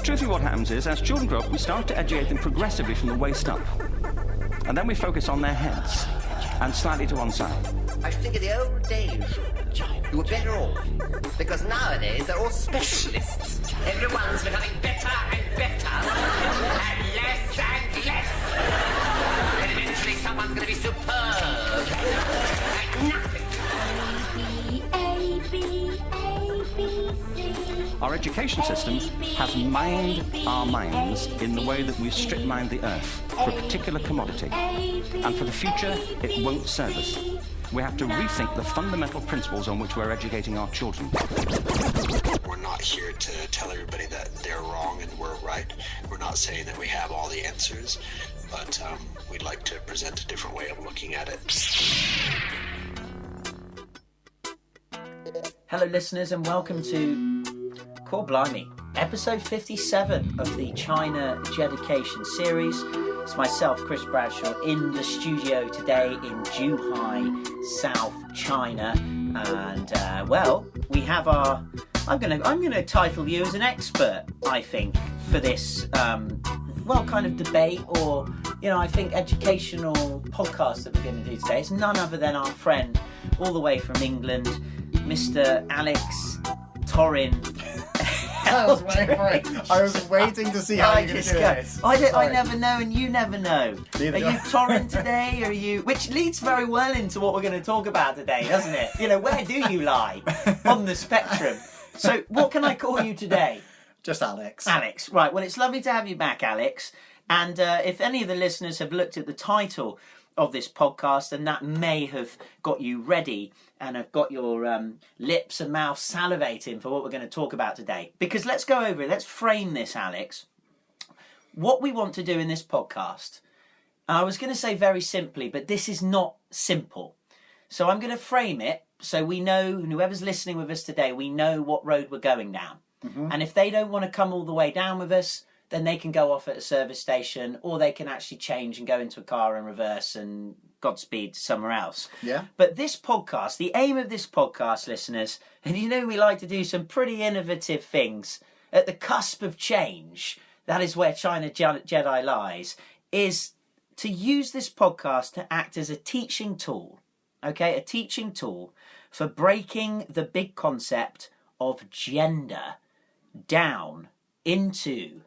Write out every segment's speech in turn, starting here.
Truthfully, what happens is, as children grow up, we start to educate them progressively from the waist up. And then we focus on their heads and slightly to one side. I think in the old days, you were better off. Because nowadays, they're all specialists. Everyone's becoming better and better. And less and less. And eventually someone's going to be superb. And nothing. Our education system has mined our minds in the way that we've strip mined the earth for a particular commodity. And for the future, it won't serve us. We have to rethink the fundamental principles on which we're educating our children. We're not here to tell everybody that they're wrong and we're right. We're not saying that we have all the answers, but we'd like to present a different way of looking at it. Hello listeners and welcome to Core Blimey, episode 57 of the China Jeducation series. It's myself, Chris Bradshaw, in the studio today in Zhuhai, South China, and we have our. I'm gonna title you as an expert, I think, for this kind of debate or I think educational podcast that we're going to do today. It's none other than our friend all the way from England, Mr. Alex Torrin. I was waiting for it. I was waiting to see how you're going to do this. I never know and you never know. Neither are you Torrin today? Or are you? Which leads very well into what we're going to talk about today, doesn't it? Where do you lie on the spectrum? So what can I call you today? Just Alex. Alex, right. Well, it's lovely to have you back, Alex. And if any of the listeners have looked at the title of this podcast, and that may have got you ready and have got your lips and mouth salivating for what we're going to talk about today. Because let's go over it. Let's frame this, Alex. What we want to do in this podcast, I was going to say very simply, but this is not simple. So I'm going to frame it so we know, and whoever's listening with us today, we know what road we're going down. Mm-hmm. And if they don't want to come all the way down with us, then they can go off at a service station, or they can actually change and go into a car and reverse and Godspeed somewhere else. Yeah. But this podcast, the aim of this podcast, listeners, and we like to do some pretty innovative things at the cusp of change. That is where China Jedi lies, is to use this podcast to act as a teaching tool. Okay, a teaching tool for breaking the big concept of gender down into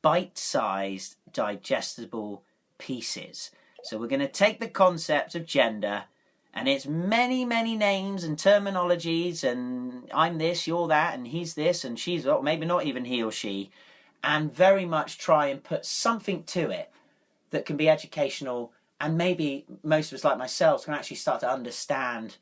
bite-sized, digestible pieces. So we're going to take the concept of gender and its many, many names and terminologies, and I'm this, you're that, and he's this, and she's that, maybe not even he or she, and very much try and put something to it that can be educational, and maybe most of us, like myself, can actually start to understand,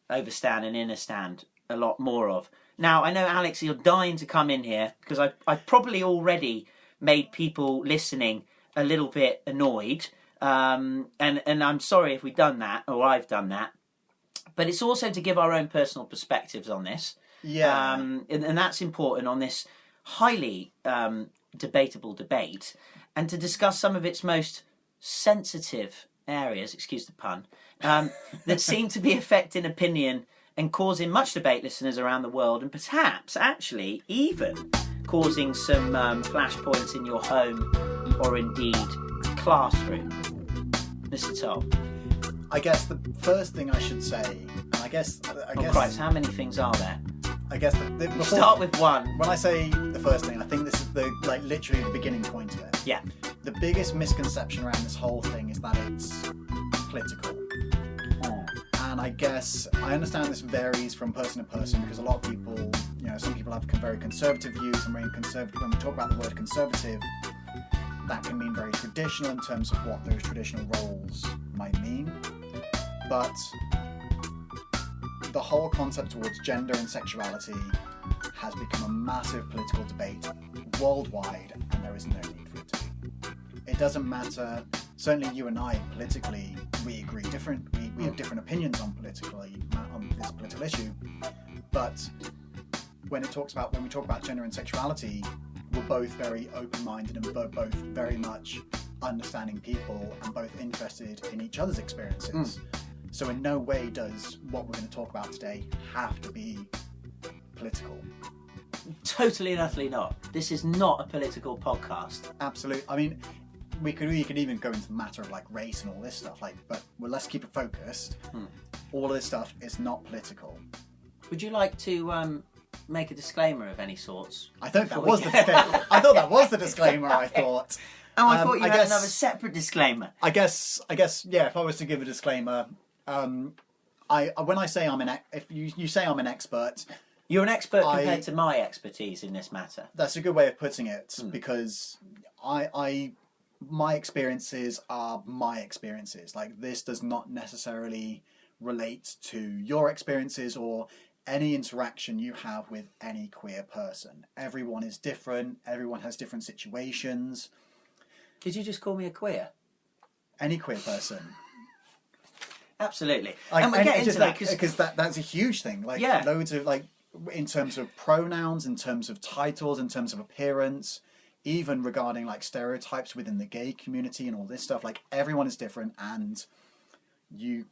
overstand, and understand a lot more of. Now, I know, Alex, you're dying to come in here, because I've probably already made people listening a little bit annoyed, and I'm sorry if we've done that, or I've done that, but it's also to give our own personal perspectives on this. Yeah. And that's important on this highly debatable debate, and to discuss some of its most sensitive areas, excuse the pun, that seem to be affecting opinion and causing much debate, listeners, around the world, and perhaps actually even causing some flashpoints in your home or indeed classroom. Mr. Tom. I guess the first thing I should say, and I guess... Christ, how many things are there? I guess We'll start with one. When I say the first thing, I think this is literally the beginning point of it. Yeah. The biggest misconception around this whole thing is that it's political. And I guess I understand this varies from person to person, because a lot of people, some people have very conservative views, and when we talk about the word conservative, that can mean very traditional in terms of what those traditional roles might mean. But the whole concept towards gender and sexuality has become a massive political debate worldwide, and there is no need for it to be. It doesn't matter. Certainly you and I, politically, we agree we have different opinions on this political issue, but when we talk about gender and sexuality, we're both very open-minded and both very much understanding people and both interested in each other's experiences. So in no way does what we're going to talk about today have to be political. Totally and utterly not. This is not a political podcast. Absolutely. I mean, we could even go into the matter of like race and all this stuff. But let's keep it focused. All of this stuff is not political. Would you like to make a disclaimer of any sorts? I thought that was the disclaimer. I thought that was the disclaimer. I thought. Oh, I thought you had another separate disclaimer. I guess, yeah. If I was to give a disclaimer, when I say if you say I'm an expert, you're an expert compared to my expertise in this matter. That's a good way of putting it, because my experiences are my experiences. Like, this does not necessarily relate to your experiences or any interaction you have with any queer person. Everyone is different. Everyone has different situations. Did you just call me a queer? Any queer person. Absolutely. And we'll get into that because that's a huge thing. Like, loads of, like, in terms of pronouns, in terms of titles, in terms of appearance, even regarding like stereotypes within the gay community and all this stuff. Like, everyone is different, and you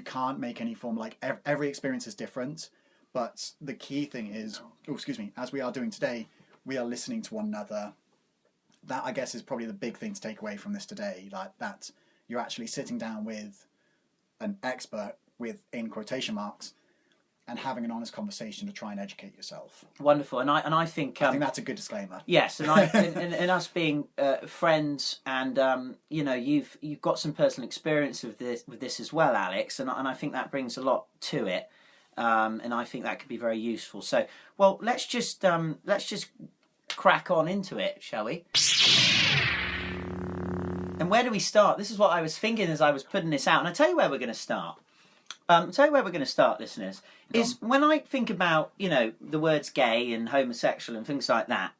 can't make any form, like, every experience is different. But the key thing is, as we are doing today, we are listening to one another. That, I guess, is probably the big thing to take away from this today. Like, that you're actually sitting down with an expert, in quotation marks, and having an honest conversation to try and educate yourself. Wonderful, and I think that's a good disclaimer. Yes, and and us being friends, and you've got some personal experience with this as well, Alex, and I think that brings a lot to it, and I think that could be very useful. So, well, let's just crack on into it, shall we? And where do we start? This is what I was thinking as I was putting this out, and I tell you where we're going to start. Listeners, is when I think about, the words gay and homosexual and things like that,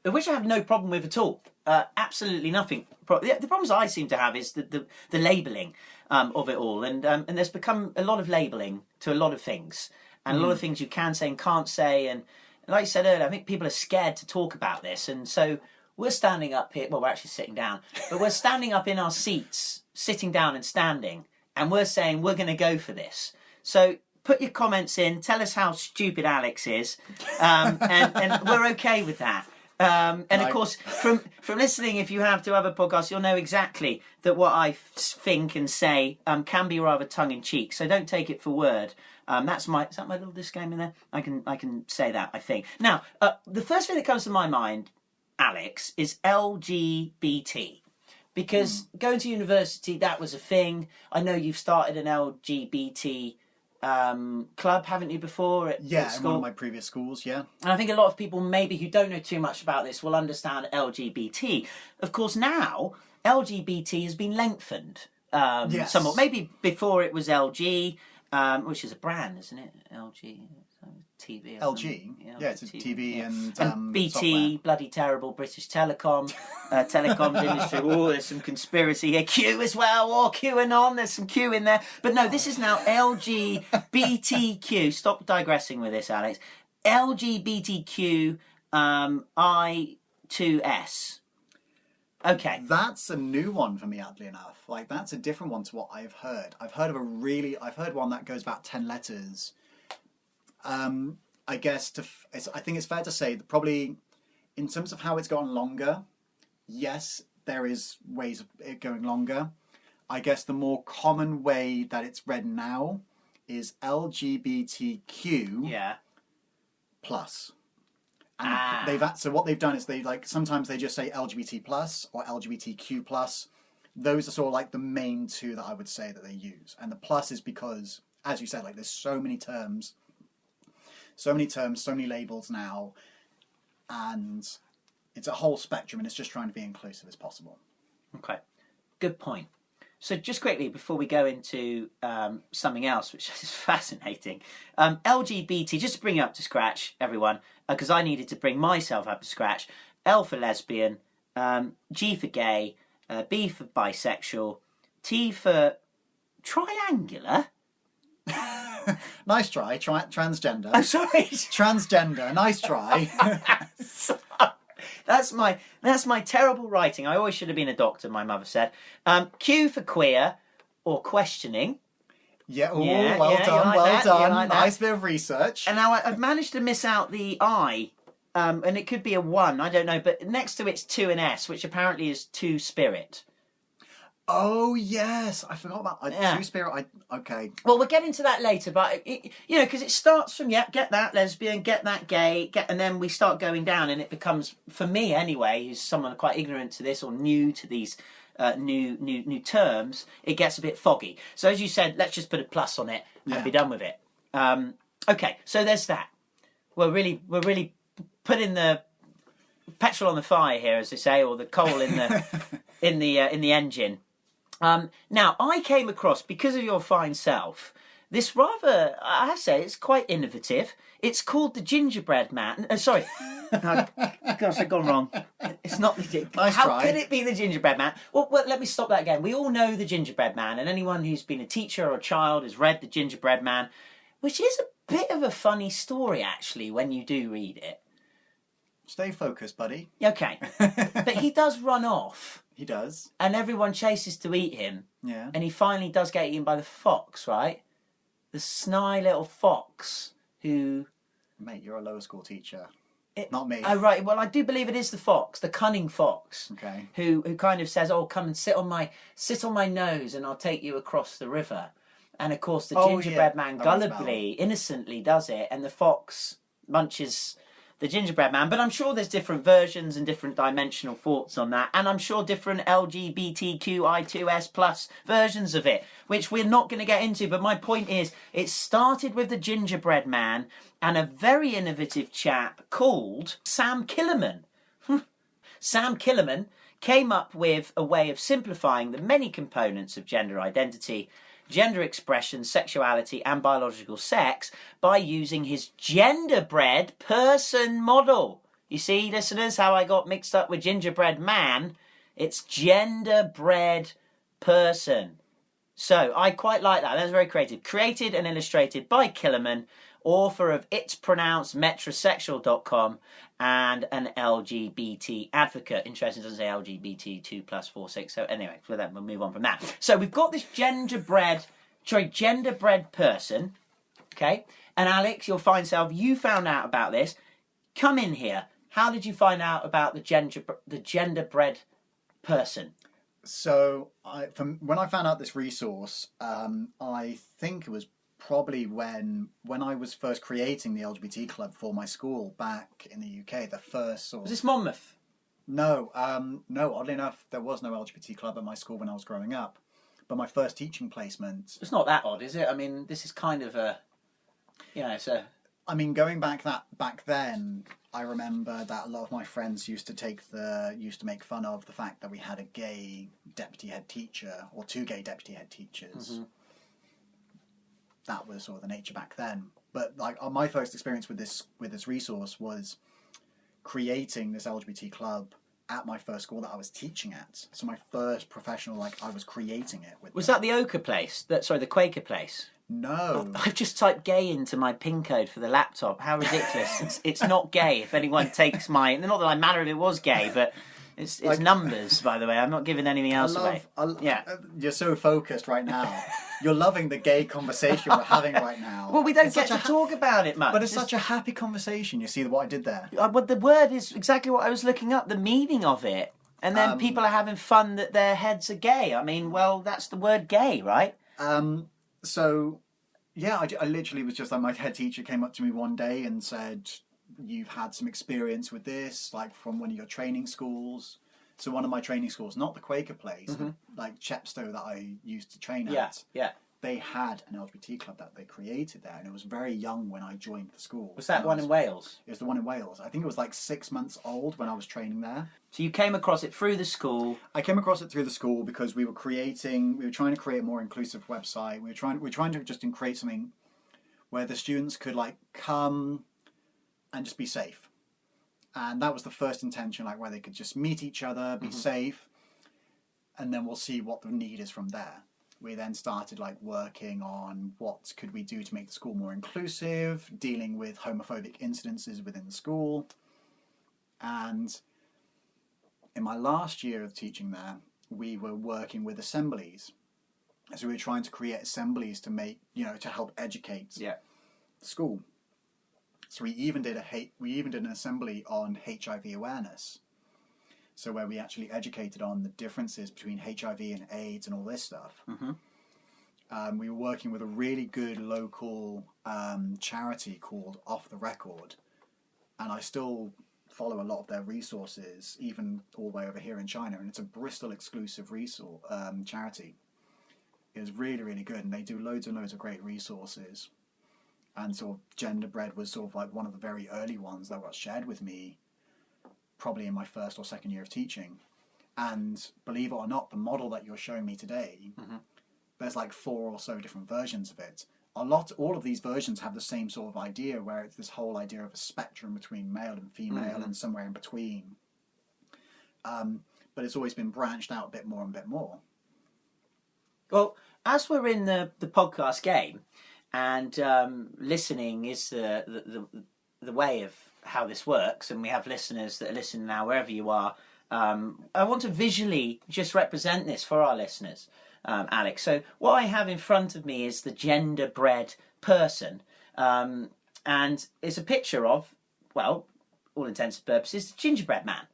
which I have no problem with at all. Absolutely nothing. The problems I seem to have is the labelling of it all. And there's become a lot of labelling to a lot of things. And a lot of things you can say and can't say. And like I said earlier, I think people are scared to talk about this. And so we're standing up here. Well, we're actually sitting down. But we're standing up in our seats, sitting down and standing. And we're saying we're going to go for this. So put your comments in. Tell us how stupid Alex is, and we're okay with that. Of course, from listening, if you have to other podcasts, you'll know exactly that what I think and say can be rather tongue in cheek. So don't take it for word. Is that my little disclaimer there? I can say that, I think. Now, the first thing that comes to my mind, Alex, is LGBT. Because going to university, that was a thing. I know you've started an LGBT club, haven't you, before at school? In one of my previous schools, yeah. And I think a lot of people maybe who don't know too much about this will understand LGBT. Of course, now, LGBT has been lengthened somewhat. Maybe before it was LG, which is a brand, isn't it? LG. TV. LG? Yeah, it's a TV and BT, software. bloody terrible British Telecom, telecoms industry. Oh, there's some conspiracy here. Q as well, or QAnon, there's some Q in there. But no, this is now LGBTQ. Stop digressing with this, Alex. LGBTQ I2S. Okay. That's a new one for me, oddly enough. Like, that's a different one to what I've heard. I've heard one that goes about 10 letters. I guess I think it's fair to say that probably in terms of how it's gotten longer, yes, there is ways of it going longer. I guess the more common way that it's read now is LGBTQ plus. And so what they've done is sometimes they just say LGBT plus or LGBTQ plus. Those are sort of like the main two that I would say that they use. And the plus is because, as you said, like, there's so many terms, so many labels now, and it's a whole spectrum, and it's just trying to be inclusive as possible. Okay, good point. So just quickly, before we go into something else, which is fascinating, LGBT, just to bring you up to scratch, everyone, because I needed to bring myself up to scratch. L for lesbian, G for gay, B for bisexual, T for triangular. Nice try. Transgender. I'm sorry. Transgender. Nice try. That's my terrible writing. I always should have been a doctor, my mother said. Q for queer or questioning. Yeah, ooh, Yeah, well yeah, done, you like well that? You done. like that? Nice bit of research. And now I've managed to miss out the I, and it could be a 1, I don't know, but next to it's 2 and S, which apparently is 2 spirit. Oh, yes. I forgot about Yeah. Two-Spirit. Okay. Well, we'll get into that later, but, because it starts from, get that lesbian, get that gay, and then we start going down, and it becomes, for me anyway, who's someone quite ignorant to this or new to these new terms, it gets a bit foggy. So as you said, let's just put a plus on it and be done with it. Okay, so there's that. We're really putting the petrol on the fire here, as they say, or the coal in the in the engine. Now, I came across, because of your fine self, this rather, I have to say, it's quite innovative. It's called the Gingerbread Man. Sorry. Oh, gosh, I've gone wrong. It's not the Nice How try. could it be the Gingerbread Man? Well, let me stop that again. We all know the Gingerbread Man, and anyone who's been a teacher or a child has read the Gingerbread Man, which is a bit of a funny story, actually, when you do read it. Stay focused, buddy. Okay. But he does run off. He does. And everyone chases to eat him. Yeah. And he finally does get eaten by the fox, right? The sly little fox who... Mate, you're a lower school teacher. Not me. Oh, right. Well, I do believe it is the fox, the cunning fox. Okay. Who kind of says, "Oh, come and sit on my nose, and I'll take you across the river." And of course, the gingerbread man that rings a gullibly, innocently does it, and the fox munches the gingerbread man. But I'm sure there's different versions and different dimensional thoughts on that, and I'm sure different LGBTQI2S plus versions of it, which we're not going to get into. But my point is, it started with the gingerbread man and a very innovative chap called Sam Killerman. Sam Killerman came up with a way of simplifying the many components of gender identity, gender expression, sexuality and biological sex by using his genderbread person model. You see, listeners, how I got mixed up with gingerbread man? It's genderbread person. So I quite like that. That's very creative. Created and illustrated by Killerman, author of It's Pronounced Metrosexual.com and an LGBT advocate. Interesting, doesn't say LGBT 2+4 6. So anyway, for that, we'll move on from that. So we've got this genderbread person, okay? And Alex, your fine self, you found out about this. Come in here. How did you find out about the genderbread person? So, when I found out this resource, I think it was probably when I was first creating the LGBT club for my school back in the UK. The first sort of... Was this Monmouth? No, oddly enough, there was no LGBT club at my school when I was growing up. But my first teaching placement... It's not that odd, is it? I mean, this is kind of a... it's a... I mean, going back then, I remember that a lot of my friends used to make fun of the fact that we had a gay deputy head teacher, or 2 gay deputy head teachers. Mm-hmm. That was sort of the nature back then. But like my first experience with this resource was creating this LGBT club at my first school that I was teaching at. So my first professional, I was creating it with. Was that the Ochre place? The Quaker place? No. I've just typed gay into my PIN code for the laptop. How ridiculous. It's not gay if anyone takes my... Not that I matter if it was gay, but it's numbers, by the way. I'm not giving anything else away. You're so focused right now. You're loving the gay conversation we're having right now. Well, we don't get to talk about it much. But it's such a happy conversation. You see what I did there? But the word is exactly what I was looking up, the meaning of it. And then people are having fun that their heads are gay. I mean, well, that's the word gay, right? So, yeah, I literally was just like, my head teacher came up to me one day and said, "You've had some experience with this, like from one of your training schools." So one of my training schools, not the Quaker place, like Chepstow that I used to train at. Yeah. They had an LGBT club that they created there, and it was very young when I joined the school. Was that one in Wales? It was the one in Wales. I think it was like 6 months old when I was training there. So you came across it through the school? I came across it through the school because we were trying to create a more inclusive website. We were trying to just create something where the students could like come and just be safe. And that was the first intention, like where they could just meet each other, be safe, and then we'll see what the need is from there. We then started like working on what could we do to make the school more inclusive, dealing with homophobic incidences within the school. And in my last year of teaching there, we were working with assemblies. So we were trying to create assemblies to make, to help educate the school. So we even did an assembly on HIV awareness. So where we actually educated on the differences between HIV and AIDS and all this stuff. Mm-hmm. We were working with a really good local charity called Off the Record, and I still follow a lot of their resources, even all the way over here in China, and it's a Bristol exclusive resource charity. It was really, really good, and they do loads and loads of great resources. And sort of Genderbread was sort of like one of the very early ones that got shared with me, probably in my first or second year of teaching. And believe it or not, the model that you're showing me today, there's like 4 or so different versions of it. All of these versions have the same sort of idea, where it's this whole idea of a spectrum between male and female and somewhere in between. But it's always been branched out a bit more and a bit more. Well, as we're in the podcast game, and listening is the way of how this works, and we have listeners that are listening now wherever you are. I want to visually just represent this for our listeners, Alex. So what I have in front of me is the genderbread person, and it's a picture of, well, all intents and purposes, the gingerbread man.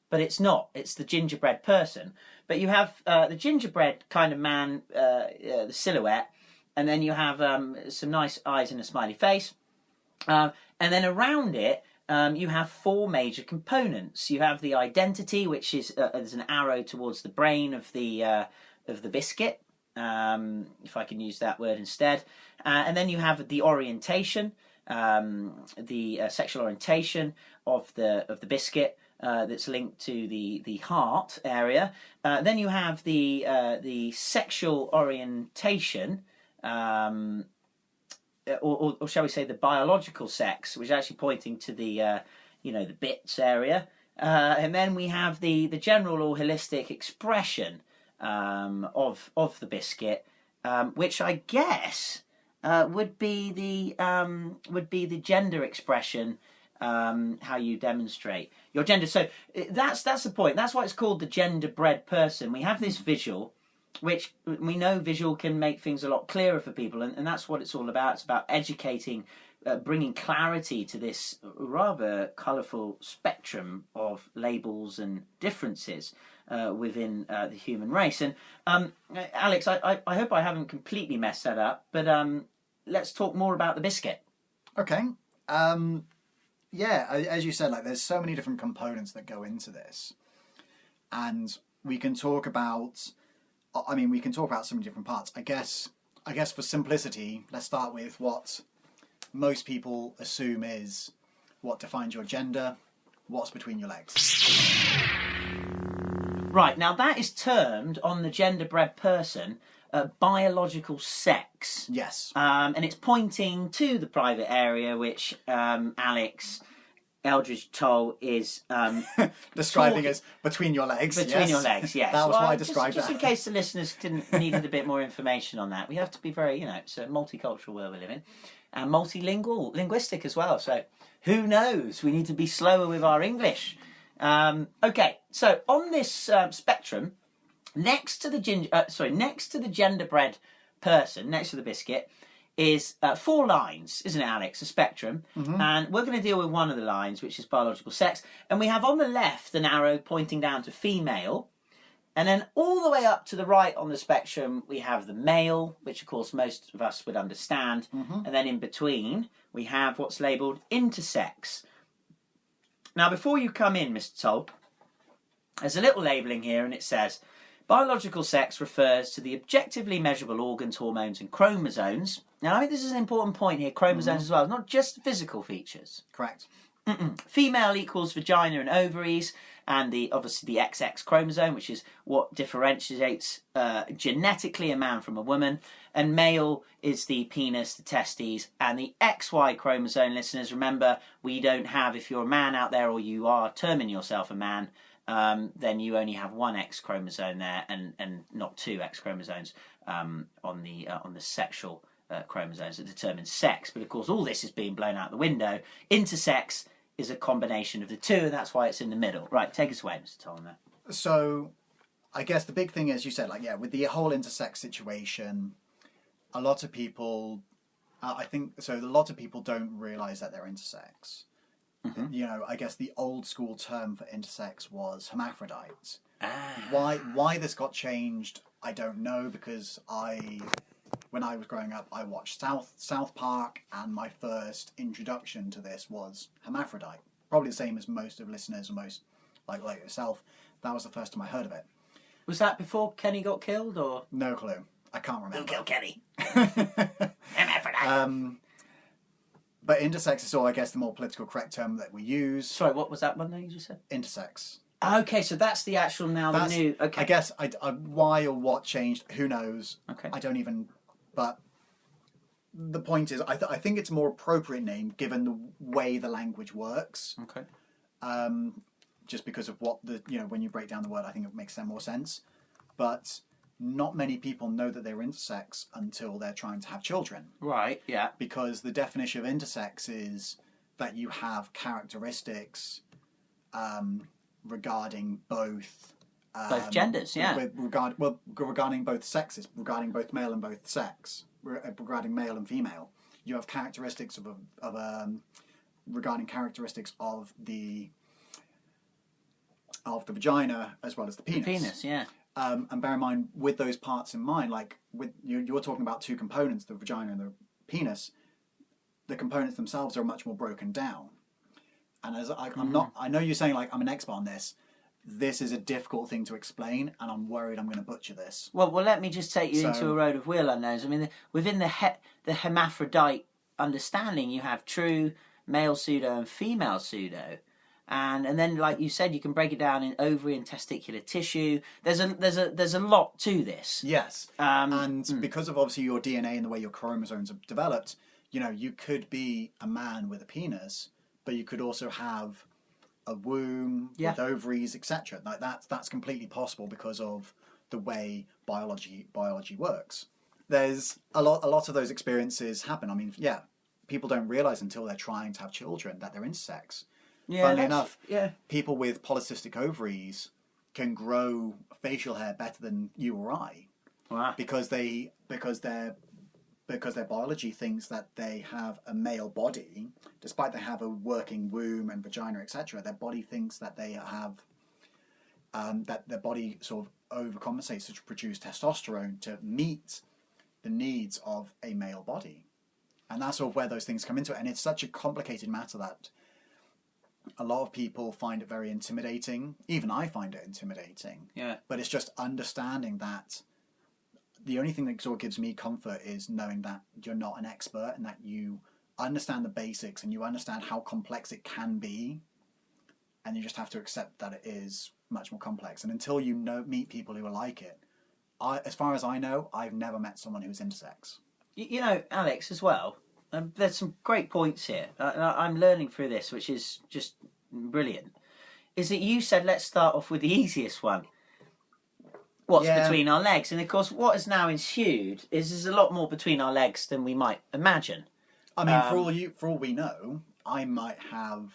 But it's not. It's the gingerbread person. But you have the gingerbread kind of man, the silhouette, and then you have some nice eyes and a smiley face. And then around it, you have 4 major components. You have the identity, which is there's an arrow towards the brain of the biscuit, if I can use that word instead. And then you have the orientation, the sexual orientation of the biscuit. That's linked to the heart area. Then you have the sexual orientation, or shall we say the biological sex, which is actually pointing to the the bits area. And then we have the general or holistic expression of the biscuit, which I guess would be the gender expression. How you demonstrate your gender. So that's the point. That's why it's called the genderbread person. We have this visual, which we know visual can make things a lot clearer for people, and that's what it's all about. It's about educating, bringing clarity to this rather colourful spectrum of labels and differences within the human race. And Alex, I hope I haven't completely messed that up, but let's talk more about the biscuit. Okay. Yeah, as you said, like there's so many different components that go into this, and we can talk about so many different parts. I guess for simplicity, let's start with what most people assume is what defines your gender, what's between your legs. Right, now that is termed on the genderbread person biological sex. Yes. And it's pointing to the private area, which Alex Eldridge Toll is describing as between your legs. Between your legs, yes. That was why I described just in case the listeners needed a bit more information on that. We have to be very, it's a multicultural world we live in, and linguistic as well. So who knows? We need to be slower with our English. Okay, so on this spectrum, next to the genderbread person, next to the biscuit, is 4 lines, isn't it, Alex? A spectrum. Mm-hmm. And we're going to deal with one of the lines, which is biological sex. And we have on the left an arrow pointing down to female. And then all the way up to the right on the spectrum, we have the male, which of course most of us would understand. Mm-hmm. And then in between, we have what's labelled intersex. Now, before you come in, Mr. Toll, there's a little labelling here, and it says, biological sex refers to the objectively measurable organs, hormones, and chromosomes. Now, I think this is an important point here, chromosomes as well, not just physical features. Correct. Female equals vagina and ovaries, and obviously the XX chromosome, which is what differentiates genetically a man from a woman. And male is the penis, the testes, and the XY chromosome. Listeners, remember, we don't have, if you're a man out there or you are terming yourself a man, then you only have 1 X chromosome there, and not 2 X chromosomes on the sexual chromosomes that determine sex. But of course, all this is being blown out the window. Intersex is a combination of the two, and that's why it's in the middle. Right, take us away, Mr. Tollner. So, I guess the big thing is, you said, like, yeah, with the whole intersex situation, a lot of people, I think, so a lot of people don't realise that they're intersex. Mm-hmm. You know, I guess the old school term for intersex was hermaphrodite. Ah. Why this got changed, I don't know, because when I was growing up, I watched South Park, and my first introduction to this was hermaphrodite. Probably the same as most of listeners, or most like yourself. That was the first time I heard of it. Was that before Kenny got killed, or? No clue. I can't remember. Who killed Kenny? Hermaphrodite. But intersex is all, I guess, the more political correct term that we use. Sorry, what was that one that you just said? Intersex. Okay, so that's the actual the new. Okay. I guess why or what changed, who knows? Okay. I don't even. But the point is, I think it's a more appropriate name given the way the language works. Okay. Just because of what when you break down the word, I think it makes more sense. But not many people know that they're intersex until they're trying to have children. Right. Yeah. Because the definition of intersex is that you have characteristics regarding both genders, yeah. Regarding both sexes, regarding both male and both sex, regarding male and female, you have characteristics regarding characteristics of the vagina as well as the penis. The penis, yeah. And bear in mind, with those parts in mind, like with you're talking about two components, the vagina and the penis. The components themselves are much more broken down. And as I know you're saying, like, I'm an expert on this. This is a difficult thing to explain, and I'm worried I'm going to butcher this. Well, let me just take you into a road of real unknowns. I mean, within the hermaphrodite understanding, you have true male pseudo and female pseudo, and then, like you said, you can break it down in ovary and testicular tissue. There's a lot to this. Yes, because of obviously your DNA and the way your chromosomes are developed, you could be a man with a penis, but you could also have a womb with ovaries, etc. Like that's completely possible because of the way biology works. There's a lot of those experiences happen. I mean, people don't realize until they're trying to have children that they're intersex. Funnily enough, people with polycystic ovaries can grow facial hair better than you or I. Wow. Because their biology thinks that they have a male body, despite they have a working womb and vagina, etc. Their body thinks that they have that their body sort of overcompensates to produce testosterone to meet the needs of a male body, and that's sort of where those things come into it. And it's such a complicated matter that a lot of people find it very intimidating. Even I find it intimidating. Yeah. But it's just understanding that. The only thing that sort of gives me comfort is knowing that you're not an expert and that you understand the basics and you understand how complex it can be, and you just have to accept that it is much more complex. And until you meet people who are like it, as far as I know, I've never met someone who's intersex. Alex, as well, there's some great points here. I'm learning through this, which is just brilliant. Is that you said, let's start off with the easiest one. What's between our legs? And of course, what has now ensued is there's a lot more between our legs than we might imagine. I mean, for all we know, I might have.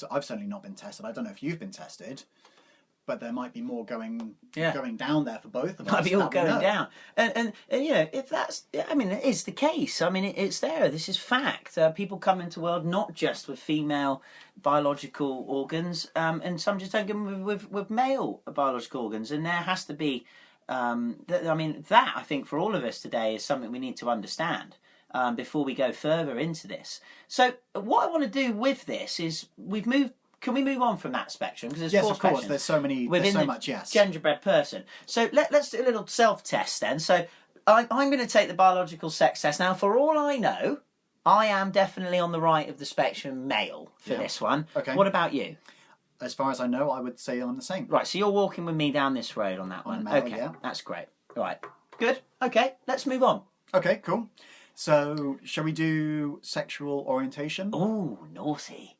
I've certainly not been tested. I don't know if you've been tested, but there might be more going down there for both of us. Might be all going down, and if that's, it is the case. It's there. This is fact. People come into the world not just with female biological organs, and some just don't come with male biological organs, and there has to be. That I think for all of us today is something we need to understand before we go further into this. So what I want to do with this is Can we move on from that spectrum? Because there's 4 of course. spectrums There's so many. within There's so the much. Yes. genderbread person. So let's do a little self-test then. So I'm going to take the biological sex test. Now, for all I know, I am definitely on the right of the spectrum male for this one. Okay. What about you? As far as I know, I would say I'm the same. Right, so you're walking with me down this road on that one. male, okay, yeah. That's great. All right, good. Okay, let's move on. Okay, cool. So, shall we do sexual orientation? Ooh, naughty.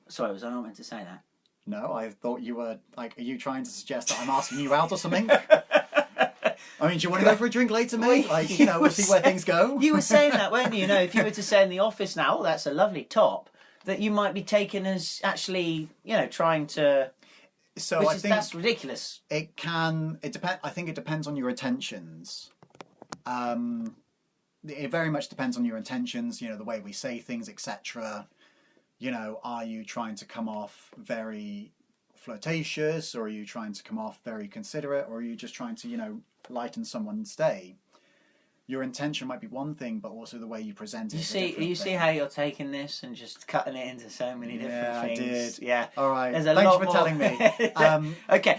Sorry, was I not meant to say that? No, I thought you were, are you trying to suggest that I'm asking you out or something? I mean, do you want to go for a drink later, mate? We'll see where things go. You were saying that, weren't you? If you were to say in the office now, that's a lovely top, that you might be taken as actually, trying to... So Which I is, think that's ridiculous. it depends. I think it depends on your intentions. It very much depends on your intentions. The way we say things, etc. Are you trying to come off very flirtatious, or are you trying to come off very considerate, or are you just trying to lighten someone's day? Your intention might be one thing, but also the way you present it. You see how you're taking this and just cutting it into so many different things. I did. Yeah. All right. There's a Thanks lot for more. telling me. Okay.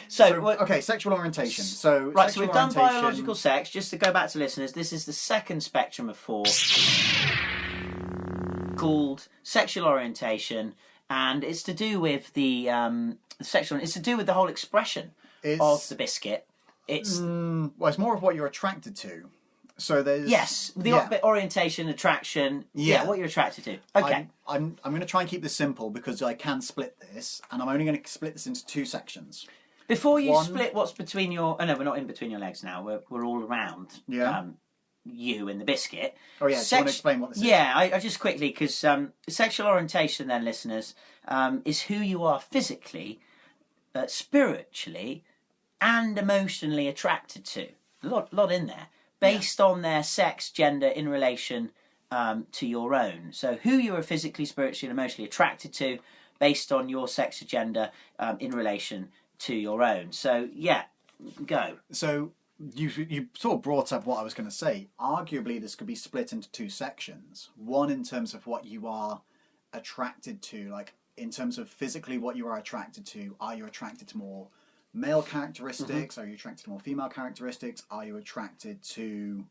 Sexual orientation. So we've done biological sex. Just to go back to listeners, this is the second spectrum of 4 called sexual orientation, and it's to do with the sexual. It's to do with the whole expression of the biscuit. It's it's more of what you're attracted to. So there's orientation, attraction. Yeah, what you're attracted to. Okay, I'm going to try and keep this simple because I can split this, and I'm only going to split this into 2 sections. Before you split what's between your... Oh, no, we're not in between your legs now. We're all around you and the biscuit. Oh, yeah. Do you want to explain what this is? Yeah, I just quickly, because sexual orientation, then, listeners, is who you are physically, spiritually, and emotionally attracted to. A lot in there. Based on their sex, gender, in relation to your own. So who you are physically, spiritually, and emotionally attracted to, based on your sex or gender, in relation to your own. So, yeah, go. So you sort of brought up what I was going to say. Arguably, this could be split into 2 sections. One in terms of what you are attracted to, like in terms of physically what you are attracted to. Are you attracted to more male characteristics? Mm-hmm. Are you attracted to more female characteristics? Are you attracted to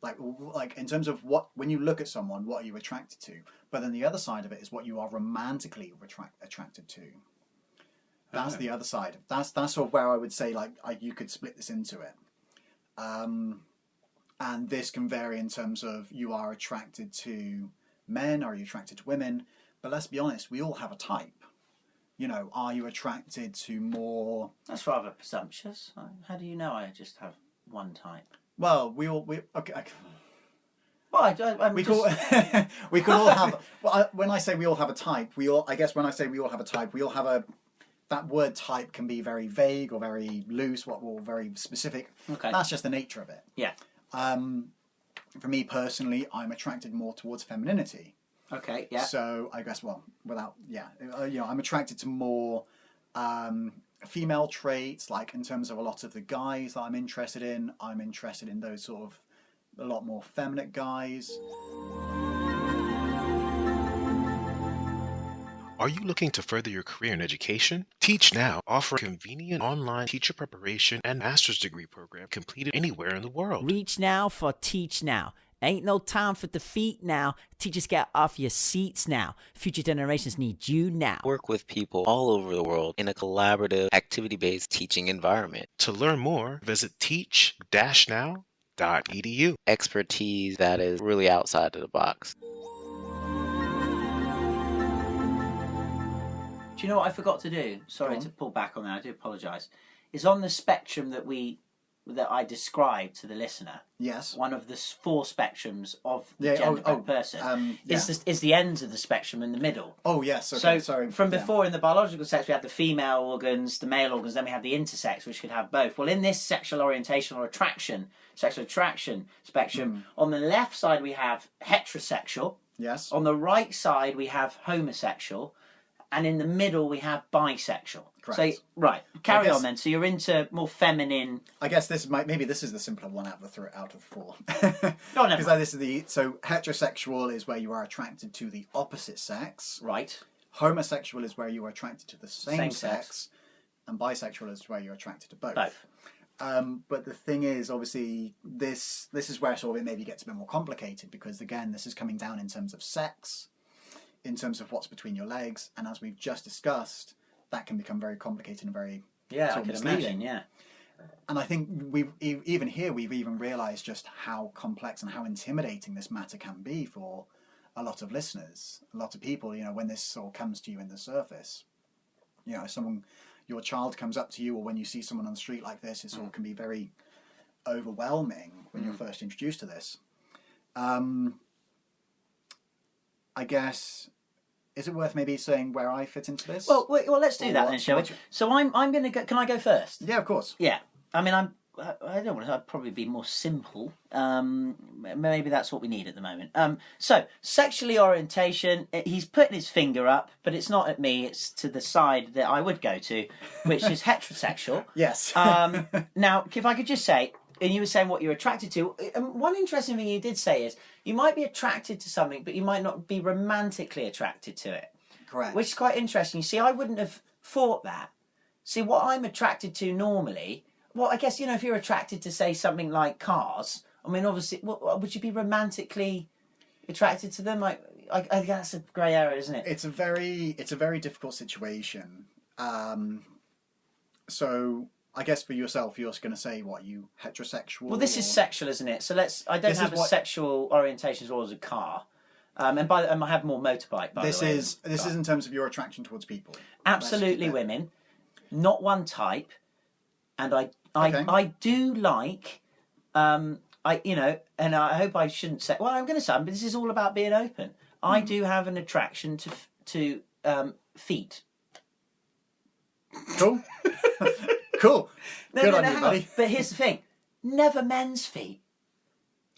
like in terms of when you look at someone, what are you attracted to? But then the other side of it is what you are romantically attracted to. That's the other side. That's sort of where I would say you could split this into it. And this can vary in terms of you are attracted to men, are you attracted to women? But let's be honest, we all have a type. Are you attracted to more... That's rather presumptuous. How do you know I just have one type? Well, we okay. Well, we could all have... Well, when I say we all have a type, I guess when I say we all have a type, we all have a... That word type can be very vague or very loose, or very specific. Okay. That's just the nature of it. Yeah. For me personally, I'm attracted more towards femininity. Okay, yeah. So I guess, I'm attracted to more female traits, like in terms of a lot of the guys that I'm interested in. I'm interested in those sort of a lot more feminine guys. Are you looking to further your career in education? Teach Now offers a convenient online teacher preparation and master's degree program completed anywhere in the world. Reach now for Teach Now. Ain't no time for defeat now. Teachers, get off your seats now. Future generations need you now. Work with people all over the world in a collaborative, activity-based teaching environment. To learn more, visit teach-now.edu. Expertise that is really outside of the box. Do you know what I forgot to do? Sorry to pull back on that. I do apologise. Is on the spectrum that I described to the listener. Yes. One of the 4 spectrums of the gender person is the ends of the spectrum in the middle. Oh yes. Okay. So from before in the biological sex we had the female organs, the male organs, then we have the intersex, which could have both. Well, in this sexual orientation or sexual attraction spectrum, on the left side we have heterosexual. Yes. On the right side we have homosexual. And in the middle, we have bisexual. Correct. So, carry on then. So you're into more feminine... I guess this is the simpler one out of the 4. No, no. Because so heterosexual is where you are attracted to the opposite sex. Right. Homosexual is where you are attracted to the same sex. And bisexual is where you're attracted to both. But the thing is, obviously, this is where sort of it maybe gets a bit more complicated because, again, this is coming down in terms of sex, in terms of what's between your legs, and as we've just discussed, that can become very complicated and very I can imagine, And I think we've even realised just how complex and how intimidating this matter can be for a lot of listeners, a lot of people. When this sort of comes to you in the surface, your child comes up to you, or when you see someone on the street like this, it sort of can be very overwhelming when you're first introduced to this. I guess is it worth maybe saying where I fit into this? Well, let's do Or that what- then, shall we? what you- So I'm going to go. Can I go first? Yeah, of course. Yeah. I mean, I don't want to. I'd probably be more simple. Maybe that's what we need at the moment. So sexually orientation. He's putting his finger up, but it's not at me. It's to the side that I would go to, which is heterosexual. Yes. Now, if I could just say, and you were saying what you're attracted to. One interesting thing you did say is you might be attracted to something, but you might not be romantically attracted to it. Correct. Which is quite interesting. You see, I wouldn't have thought that. See, what I'm attracted to normally. Well, I guess, if you're attracted to, say, something like cars, I mean, obviously, would you be romantically attracted to them? I guess that's a grey area, isn't it? It's a very difficult situation. So I guess for yourself, you're just going to say, what, you heterosexual? Well, this is sexual, isn't it? So I don't This have is a what- sexual orientation as well as a car. And I have more motorbike, by This the way. is in terms of your attraction towards people. Absolutely Let's- women. Not one type. And Okay. I do like, and I hope I shouldn't say. Well, I'm going to say, but this is all about being open. I do have an attraction to feet. Cool. Cool. Good No, on you, hang buddy. But here's the thing: never men's feet.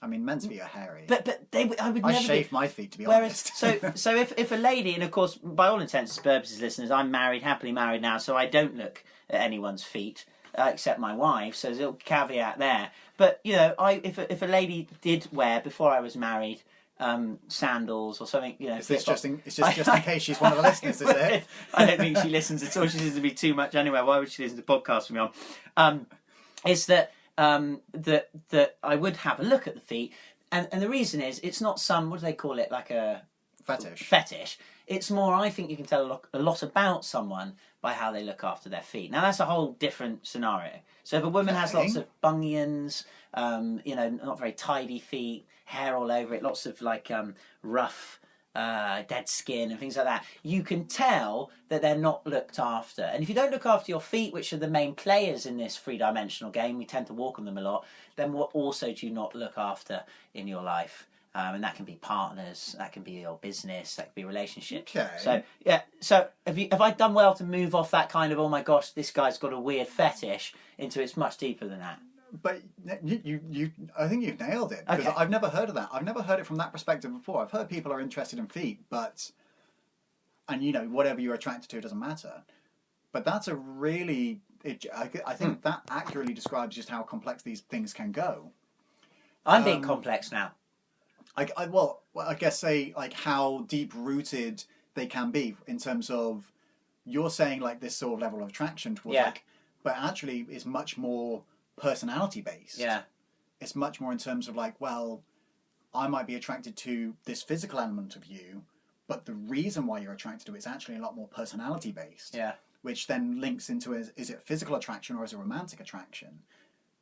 I mean, men's feet are hairy. But I would I never. shave my feet, to be Whereas, honest. so if a lady, and of course, by all intents and purposes, listeners, I'm married, happily married now, so I don't look at anyone's feet. Except my wife, so there's a little caveat there. But if a lady did wear before I was married sandals or something, Is this just in case she's one of the listeners, is it? I don't think she listens at all. She listens to me too much anyway. Why would she listen to podcasts from me on? Is that that I would have a look at the feet, and the reason is it's not some, what do they call it, like a Fetish. It's more, I think you can tell a lot about someone by how they look after their feet. Now that's a whole different scenario. So if a woman has lots of bunions, not very tidy feet, hair all over it, lots of rough, dead skin and things like that, you can tell that they're not looked after. And if you don't look after your feet, which are the main players in this three-dimensional game, we tend to walk on them a lot, then what also do you not look after in your life? And that can be partners, that can be your business, that can be relationships. Okay. So yeah. So have I done well to move off that kind of, oh my gosh, this guy's got a weird fetish, into it's much deeper than that? But you I think you've nailed it, because Okay. I've never heard of that. I've never heard it from that perspective before. I've heard people are interested in feet, and whatever you're attracted to doesn't matter. But that's a really, I think that accurately describes just how complex these things can go. I'm being complex now. I guess say how deep rooted they can be in terms of, you're saying this sort of level of attraction towards but actually it's much more personality based. Yeah. It's much more in terms of I might be attracted to this physical element of you, but the reason why you're attracted to it is actually a lot more personality based. Yeah. Which then links into is it physical attraction or is it romantic attraction?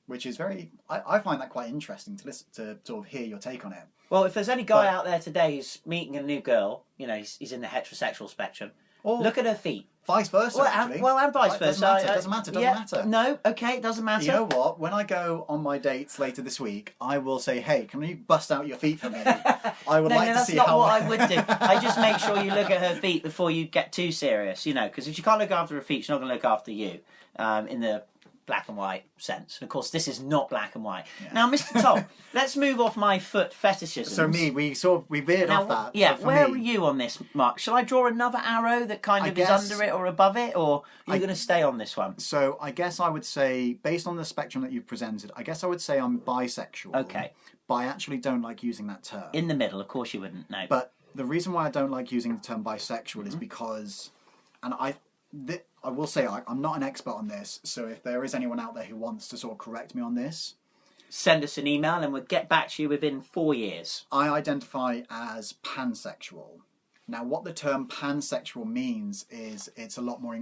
Which is I find that quite interesting to listen to, sort of hear your take on it. Well, if there's any guy out there today who's meeting a new girl, he's in the heterosexual spectrum, look at her feet. Vice versa, actually. And vice versa. Doesn't matter. No, okay, it doesn't matter. You know what? When I go on my dates later this week, I will say, hey, can you bust out your feet for me? I would like to see that's not how... what I would do. I just make sure you look at her feet before you get too serious, because if you can't look after her feet, she's not going to look after you, in the black and white sense. And of course, this is not black and white. Yeah. Now, Mr. Tom, let's move off my foot fetishism. So we veered off that. Yeah, so where were you on this, Mark? Shall I draw another arrow that kind of is under it or above it, or are you going to stay on this one? So I guess I would say, based on the spectrum that you've presented, I guess I would say I'm bisexual. Okay. But I actually don't like using that term. In the middle, of course you wouldn't, no. But the reason why I don't like using the term bisexual is because, and I will say I'm not an expert on this, so if there is anyone out there who wants to sort of correct me on this, send us an email and we'll get back to you within 4 years. I identify as pansexual. Now, what the term pansexual means is it's a lot more,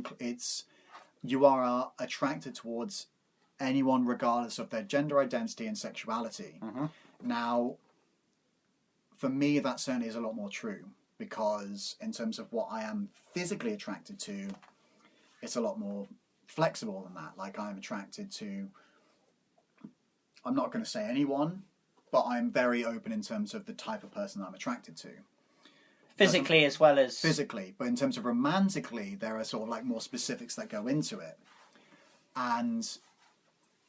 you are attracted towards anyone regardless of their gender identity and sexuality. Mm-hmm. Now, for me, that certainly is a lot more true, because in terms of what I am physically attracted to, it's a lot more flexible than that. I'm attracted to, I'm not going to say anyone, but I'm very open in terms of the type of person I'm attracted to. Physically as well as... Physically, but in terms of romantically, there are sort of like more specifics that go into it. And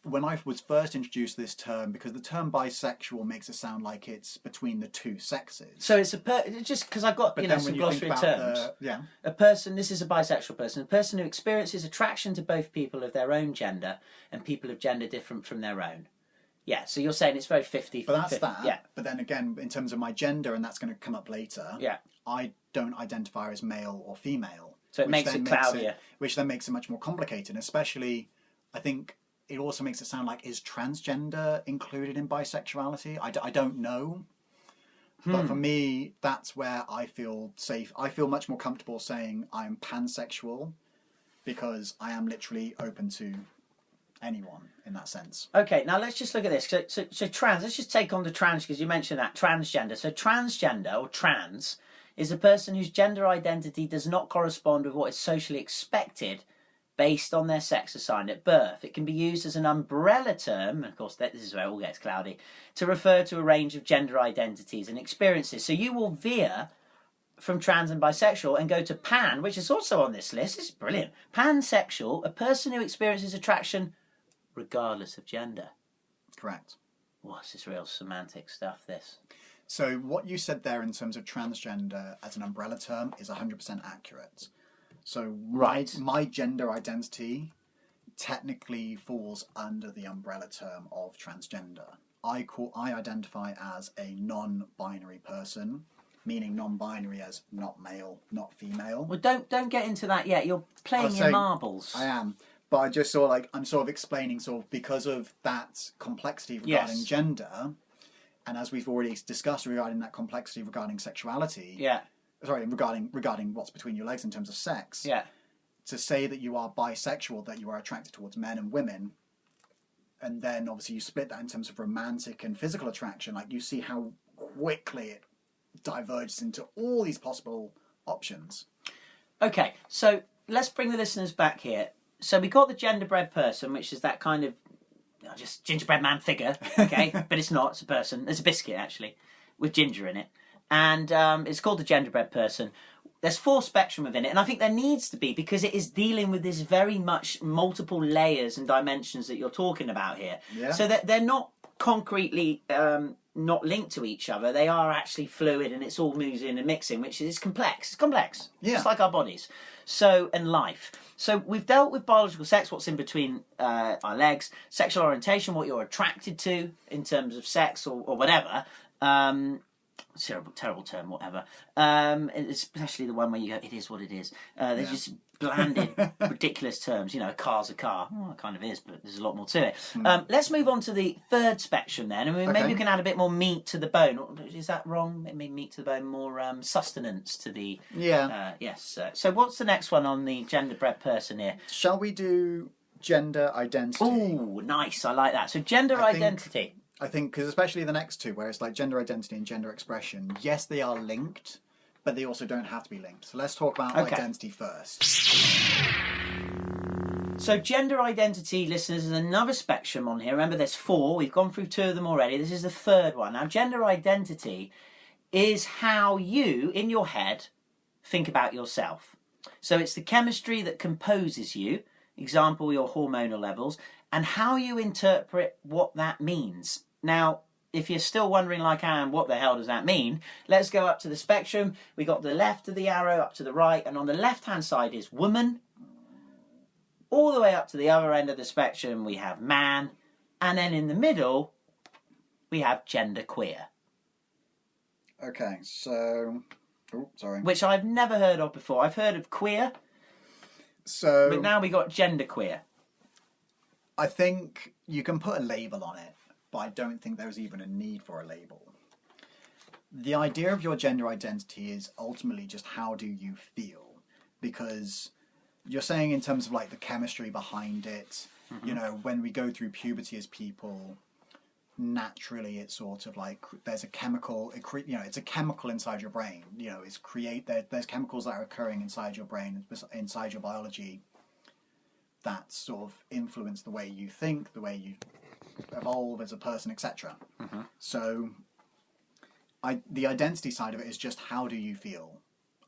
when I was first introduced to this term, because the term bisexual makes it sound like it's between the two sexes. So it's just because I've got, some glossary terms. A person, this is a bisexual person, a person who experiences attraction to both people of their own gender and people of gender different from their own. Yeah, so you're saying it's very 50-50. But that's that. Yeah. But then again, in terms of my gender, and that's going to come up later, yeah. I don't identify as male or female. So it makes it cloudier. Which then makes it much more complicated, especially, I think, it also makes it sound like, is transgender included in bisexuality? I don't know. But for me, that's where I feel safe. I feel much more comfortable saying I'm pansexual because I am literally open to anyone in that sense. Okay, now let's just look at this. So trans, let's just take on the trans, because you mentioned that, transgender. So transgender, or trans, is a person whose gender identity does not correspond with what is socially expected based on their sex assigned at birth. It can be used as an umbrella term, and of course this is where it all gets cloudy, to refer to a range of gender identities and experiences. So you will veer from trans and bisexual and go to pan, which is also on this list. This is brilliant. Pansexual, a person who experiences attraction regardless of gender. Correct. What's this real semantic stuff, this? So what you said there in terms of transgender as an umbrella term is 100% accurate. So my gender identity technically falls under the umbrella term of transgender. I identify as a non-binary person, meaning non-binary as not male, not female. Well, don't get into that yet. You're playing your marbles. I am. But I just I'm sort of explaining because of that complexity regarding gender, and as we've already discussed regarding that complexity regarding sexuality. Yeah. Sorry, regarding what's between your legs in terms of sex. Yeah. To say that you are bisexual, that you are attracted towards men and women, and then obviously you split that in terms of romantic and physical attraction, like you see how quickly it diverges into all these possible options. Okay, so let's bring the listeners back here. So we got the genderbread person, which is that kind of just gingerbread man figure, okay? But it's not, it's a person. It's a biscuit, actually, with ginger in it. And it's called the genderbread person. There's 4 spectrum within it, and I think there needs to be, because it is dealing with this very much multiple layers and dimensions that you're talking about here. Yeah. So that they're not concretely not linked to each other. They are actually fluid, and it's all moving and mixing, which is complex. It's complex, just like our bodies. So, and life. So we've dealt with biological sex, what's in between our legs, sexual orientation, what you're attracted to in terms of sex or whatever. Terrible term, whatever. Especially the one where you go, it is what it is. They're just blanded, ridiculous terms. A car's a car. Well, it kind of is, but there's a lot more to it. Let's move on to the third spectrum then. And maybe we can add a bit more meat to the bone. Is that wrong? Maybe meat to the bone, more sustenance to the... Yeah. Yes. So what's the next one on the genderbread person here? Shall we do gender identity? Oh, nice. I like that. So gender identity. I think, because especially the next two, where it's like gender identity and gender expression, yes, they are linked, but they also don't have to be linked. So let's talk about identity first. So gender identity, listeners, is another spectrum on here. Remember, there's 4. We've gone through 2 of them already. This is the third one. Now, gender identity is how you, in your head, think about yourself. So it's the chemistry that composes you, example, your hormonal levels, and how you interpret what that means. Now, if you're still wondering like I am, what the hell does that mean? Let's go up to the spectrum. We got the left of the arrow up to the right, and on the left-hand side is woman. All the way up to the other end of the spectrum, we have man. And then in the middle, we have genderqueer. Okay, so... Oh, sorry. Which I've never heard of before. I've heard of queer. So... But now we got genderqueer. I think you can put a label on it, but I don't think there's even a need for a label. The idea of your gender identity is ultimately just how do you feel? Because you're saying in terms of like the chemistry behind it, when we go through puberty as people, naturally it's sort of like there's a chemical, it's a chemical inside your brain. There's chemicals that are occurring inside your brain, inside your biology, that sort of influence the way you think, the way you evolve as a person, etc. So the identity side of it is just how do you feel?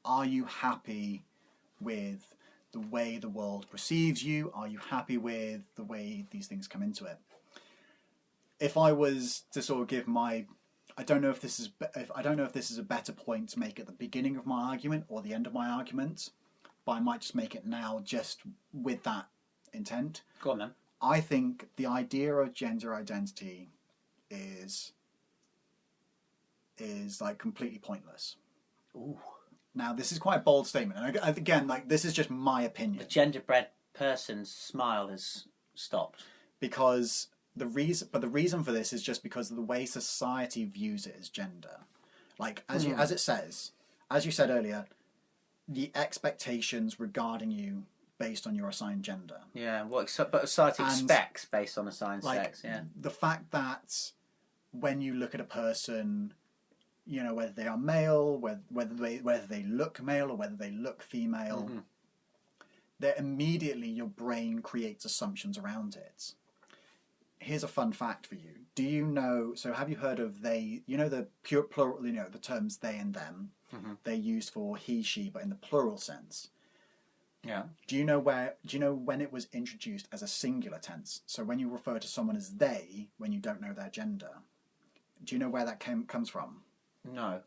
Are you happy with the way the world perceives you? Are you happy with the way these things come into it? If I was to sort of give my, I don't know if this is a better point to make at the beginning of my argument or the end of my argument, but I might just make it now just with that intent. Go on then. I think the idea of gender identity is like completely pointless. Ooh. Now, this is quite a bold statement, and again, like, this is just my opinion. The genderbread person's smile has stopped. Because the reason for this is just because of the way society views it as gender. Like, as you said earlier, the expectations regarding you based on your assigned gender. Yeah, but society expects based on assigned sex. Yeah, the fact that when you look at a person, you know, whether they are male, whether they look male or whether they look female, that immediately your brain creates assumptions around it. Here's a fun fact for you. Do you know, so have you heard of they, you know, the pure plural, you know, the terms they and them, they're used for he, she, but in the plural sense. Yeah. Do you know when it was introduced as a singular tense? So when you refer to someone as they, when you don't know their gender, do you know where that comes from? No.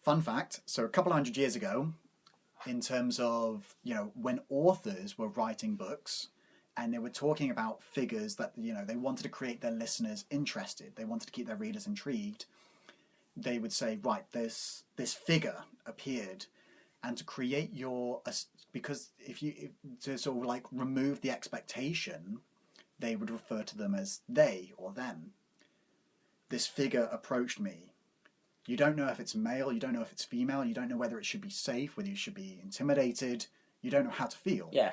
Fun fact, so a couple of hundred years ago, in terms of, you know, when authors were writing books and they were talking about figures that, you know, they wanted to create their listeners interested, they wanted to keep their readers intrigued, they would say, right, this figure appeared, and to create because to sort of like remove the expectation, they would refer to them as they or them. This figure approached me. You don't know if it's male, you don't know if it's female, you don't know whether it should be safe, whether you should be intimidated, you don't know how to feel. Yeah.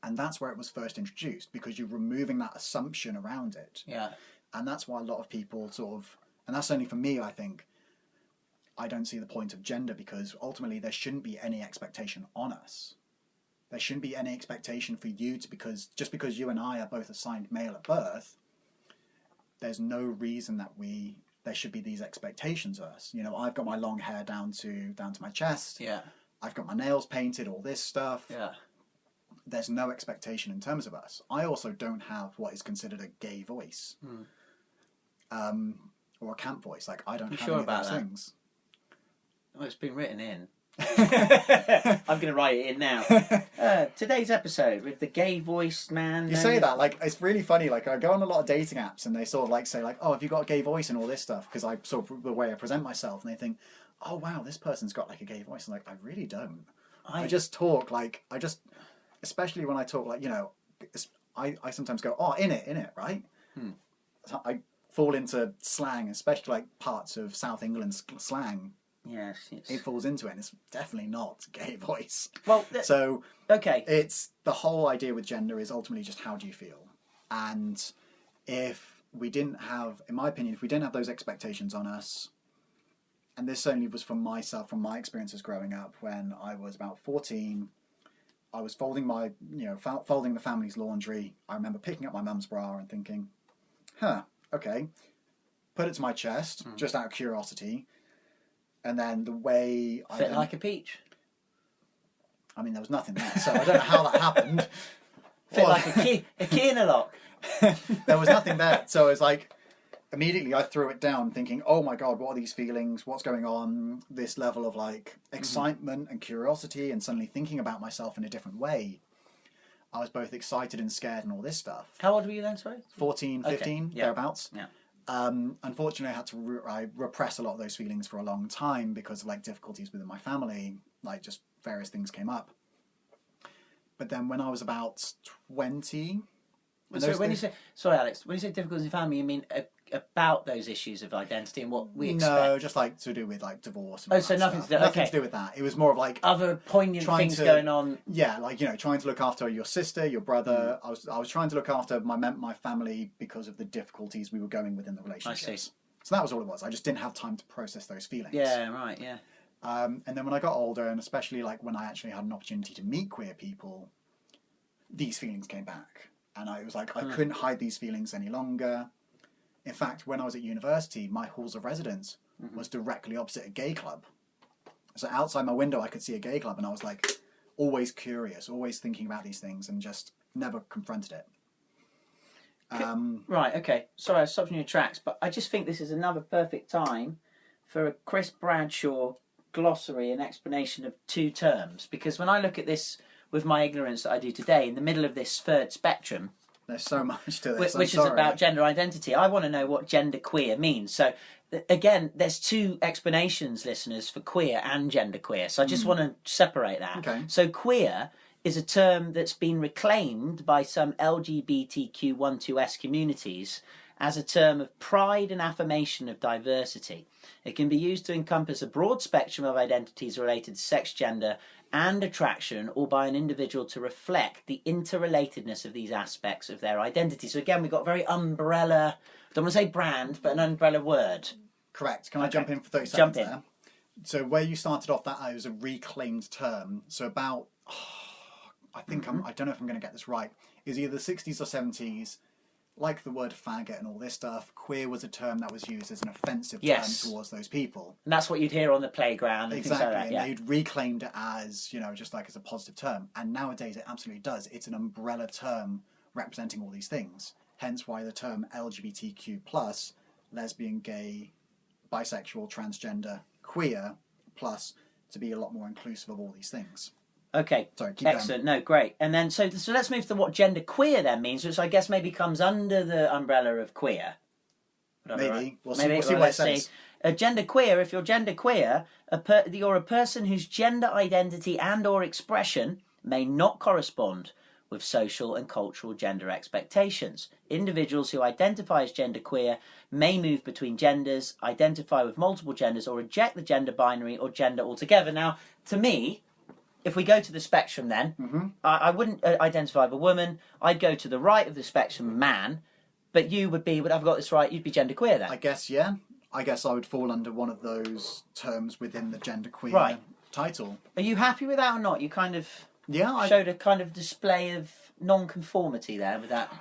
And that's where it was first introduced, because you're removing that assumption around it. Yeah. And that's why a lot of people sort of, and that's only for me, I think, I don't see the point of gender, because ultimately there shouldn't be any expectation on us. There shouldn't be any expectation for you to, because just because you and I are both assigned male at birth, there's no reason that there should be these expectations of us. You know, I've got my long hair down to my chest. Yeah. I've got my nails painted, all this stuff. Yeah. There's no expectation in terms of us. I also don't have what is considered a gay voice. Or a camp voice. Like, I don't have any of those things. Well, it's been written in. I'm going to write it in now. Today's episode with the gay voiced man. You say that, like, it's really funny. Like, I go on a lot of dating apps and they sort of like say like, oh, have you got a gay voice and all this stuff? Because I sort of the way I present myself, and they think, oh wow, this person's got like a gay voice. I'm like, I really don't. I just talk like, especially when I talk, like, you know, I sometimes go, oh, in it, right? So I fall into slang, especially like parts of South England slang. Yes. It falls into it, and it's definitely not gay voice. Well, so okay. It's the whole idea with gender is ultimately just how do you feel, and if we didn't have, in my opinion, if we didn't have those expectations on us, and this certainly was from myself, from my experiences growing up, when I was about 14, I was folding the family's laundry. I remember picking up my mum's bra and thinking, okay, put it to my chest, just out of curiosity. And then the way Fit like a peach. I mean, there was nothing there, so I don't know how that happened. Fit like a key in a lock. There was nothing there, so it was like, immediately I threw it down thinking, oh my god, what are these feelings? What's going on? This level of like excitement and curiosity, and suddenly thinking about myself in a different way. I was both excited and scared and all this stuff. How old were you then, sorry? 14, 15, thereabouts. Yeah. Unfortunately, I had to I repress a lot of those feelings for a long time because of like difficulties within my family, like just various things came up. But then when I was about 20... So when you say, sorry Alex, when you say difficulties in family, you mean about those issues of identity and what we expect? No, just like to do with like divorce. And so nothing stuff. Nothing to do with that. It was more of like other poignant things going on. Yeah, like, you know, trying to look after your sister, your brother. I was trying to look after my family because of the difficulties we were going with in the relationships. I see. So that was all it was. I just didn't have time to process those feelings. Yeah, right, yeah. And then when I got older, and especially like when I actually had an opportunity to meet queer people, these feelings came back. And I was like, I couldn't hide these feelings any longer. In fact, when I was at university, my halls of residence was directly opposite a gay club. So outside my window, I could see a gay club, and I was like, always curious, always thinking about these things, and just never confronted it. Right, okay. Sorry, I stopped you in your tracks, but I just think this is another perfect time for a Chris Bradshaw glossary and explanation of two terms. Because when I look at this with my ignorance that I do today, in the middle of this third spectrum, there's so much to this, which is about gender identity, I want to know what genderqueer means. So, again, there's two explanations, listeners, for queer and genderqueer. So I just want to separate that. Okay. So queer is a term that's been reclaimed by some LGBTQ12S communities as a term of pride and affirmation of diversity. It can be used to encompass a broad spectrum of identities related to sex, gender, and attraction, or by an individual to reflect the interrelatedness of these aspects of their identity. So again, we've got very umbrella, don't want to say brand, but an umbrella word. Correct. Can I jump in for 30 seconds Jump in. there? So where you started off, that was a reclaimed term. So about, I think I don't know if I'm going to get this right, is either the 60s or 70s, like the word faggot and all this stuff, queer was a term that was used as an offensive term towards those people. And that's what you'd hear on the playground and Exactly, things like that. Yeah. And they'd reclaimed it as, just like as a positive term. And nowadays it absolutely does. It's an umbrella term representing all these things. Hence why the term LGBTQ+, lesbian, gay, bisexual, transgender, queer, plus to be a lot more inclusive of all these things. Okay, sorry, keep excellent. Going. No, great. And then, so let's move to what genderqueer then means, which I guess maybe comes under the umbrella of queer. Maybe. Right? We'll see what it says. Genderqueer, if you're genderqueer, you're a person whose gender identity and or expression may not correspond with social and cultural gender expectations. Individuals who identify as genderqueer may move between genders, identify with multiple genders, or reject the gender binary or gender altogether. Now, to me, if we go to the spectrum then, I wouldn't identify with a woman. I'd go to the right of the spectrum, man. But you would be, I've got this right, you'd be genderqueer then. I guess, yeah. I guess I would fall under one of those terms within the genderqueer title. Are you happy with that or not? You kind of showed a kind of display of non-conformity there with that.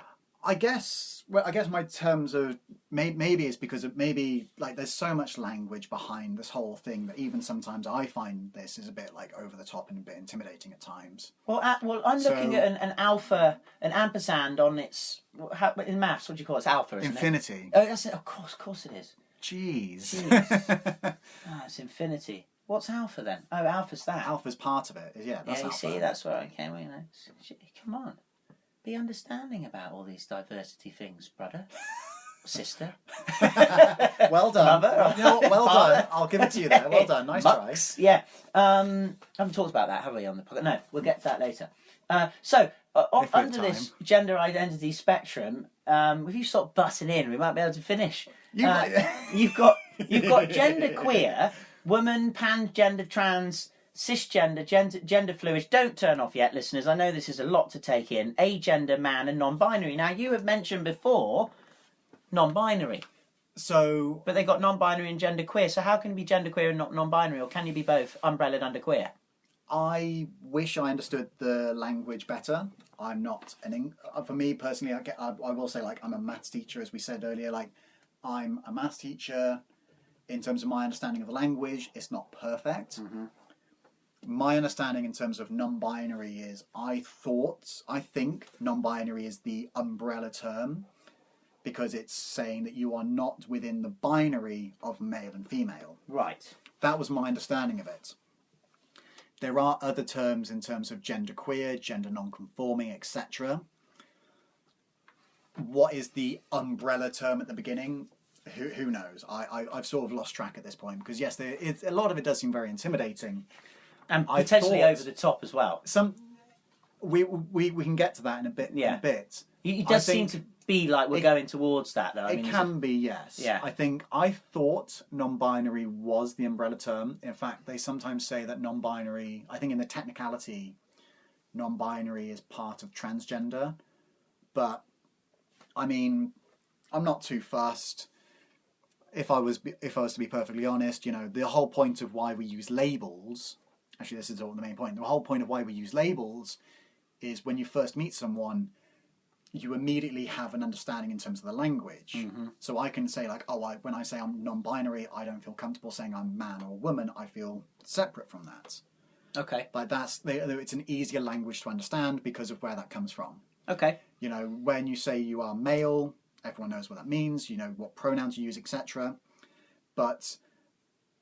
I guess my terms are maybe it's because of like there's so much language behind this whole thing that even sometimes I find this is a bit like over the top and a bit intimidating at times. Well, I'm looking at an alpha, an ampersand on its in maths. What do you call it? It's alpha, isn't infinity. It? Oh, that's it. Of course it is. Jeez. It's infinity. What's alpha then? Oh, alpha's that. Alpha's part of it. Yeah, that's alpha. See, that's where I came. Come on. Be understanding about all these diversity things, brother, sister. Well done. Well done. I'll give it to you there. Well done. Nice try. Yeah. Haven't talked about that, have we, on the podcast? No, we'll get to that later. Under this gender identity spectrum, if you stop butting in, we might be able to finish. You've got genderqueer, woman, pan, gender, trans, cisgender, gender fluid. Don't turn off yet, listeners. I know this is a lot to take in. Agender, man, and non-binary. Now, you have mentioned before non-binary. So, but they got non-binary and genderqueer. So how can you be genderqueer and not non-binary, or can you be both, umbrellaed under queer? I wish I understood the language better. I'm not for me personally. I will say, like, I'm a maths teacher, as we said earlier. Like, I'm a maths teacher. In terms of my understanding of the language, it's not perfect. Mm-hmm. My understanding in terms of non-binary is I think non-binary is the umbrella term because it's saying that you are not within the binary of male and female. Right. That was my understanding of it. There are other terms in terms of genderqueer, gender non-conforming, etc. What is the umbrella term at the beginning? Who knows? I've sort of lost track at this point because yes, a lot of it does seem very intimidating. And potentially over the top as well. We can get to that in a bit. Yeah. In a bit. It does seem to be like we're going towards that, though. It can be, yes. Yeah. I thought non-binary was the umbrella term. In fact, they sometimes say that non-binary. I think in the technicality, non-binary is part of transgender. But I mean, I'm not too fussed. If I was to be perfectly honest, the whole point of why we use labels. Actually, this is all the main point. The whole point of why we use labels is when you first meet someone, you immediately have an understanding in terms of the language. Mm-hmm. So I can say like, when I say I'm non-binary, I don't feel comfortable saying I'm man or woman. I feel separate from that. Okay. Like it's an easier language to understand because of where that comes from. Okay. You know, when you say you are male, everyone knows what that means. You know what pronouns you use, etc. But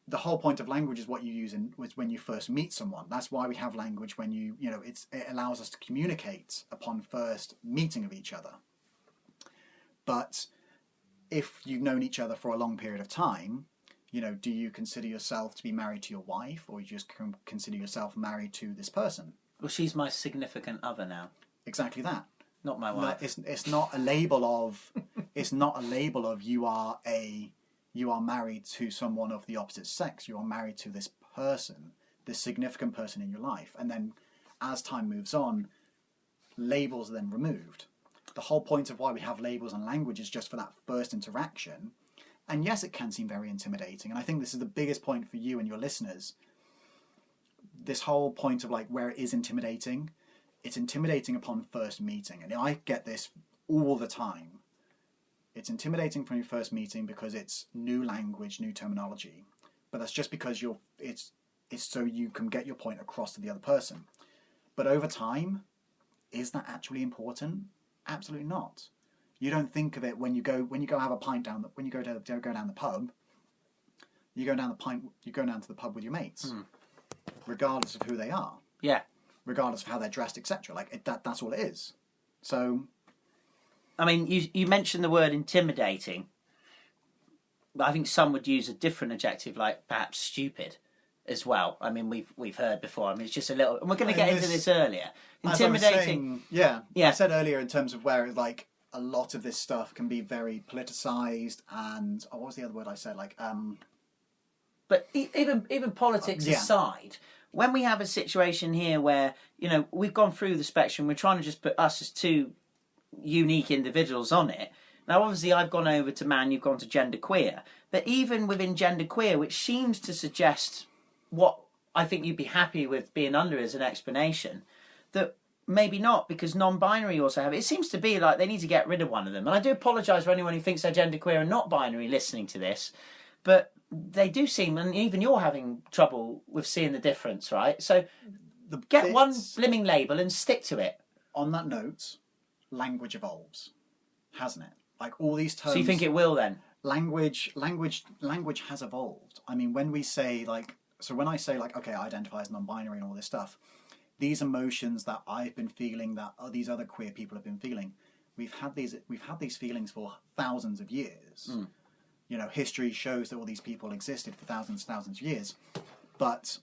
the whole point of language is what you use when you first meet someone. That's why we have language when it allows us to communicate upon first meeting of each other. But if you've known each other for a long period of time, you know, do you consider yourself to be married to your wife, or you just consider yourself married to this person? Well, she's my significant other now. Exactly that. Not my wife. No, it's not a label of you are married to someone of the opposite sex. You are married to this person, this significant person in your life. And then as time moves on, labels are then removed. The whole point of why we have labels and language is just for that first interaction. And yes, it can seem very intimidating. And I think this is the biggest point for you and your listeners. This whole point of like where it is intimidating, it's intimidating upon first meeting. And I get this all the time. It's intimidating from your first meeting because it's new language, new terminology. But that's just because it's so you can get your point across to the other person. But over time, is that actually important? Absolutely not. You don't think of it when you go have a pint when you go down the pub. You go down to the pub with your mates, regardless of who they are. Yeah. Regardless of how they're dressed, etc. Like that's all it is. So. I mean, you mentioned the word intimidating, but I think some would use a different adjective, like perhaps stupid, as well. I mean, we've heard before. I mean, it's just a little. And we're going to get into this earlier. Intimidating. Saying, yeah. I said earlier in terms of where like a lot of this stuff can be very politicized, and what was the other word I said? Like. But even politics aside, when we have a situation here where we've gone through the spectrum, we're trying to just put us as two unique individuals on it. Now obviously I've gone over to man, you've gone to genderqueer, but even within genderqueer, which seems to suggest what I think you'd be happy with being under as an explanation, that maybe not, because non-binary also have it. It seems to be like they need to get rid of one of them. And I do apologise for anyone who thinks they're genderqueer and not binary listening to this, but they do seem, and even you're having trouble with seeing the difference, right? So get one blimming label and stick to it. On that note, language evolves, hasn't it? Like all these terms. So you think it will then? Language has evolved. I mean, when we say when I say okay, I identify as non-binary and all this stuff, these emotions that I've been feeling, that these other queer people have been feeling, we've had these feelings for thousands of years. History shows that all these people existed for thousands of years, but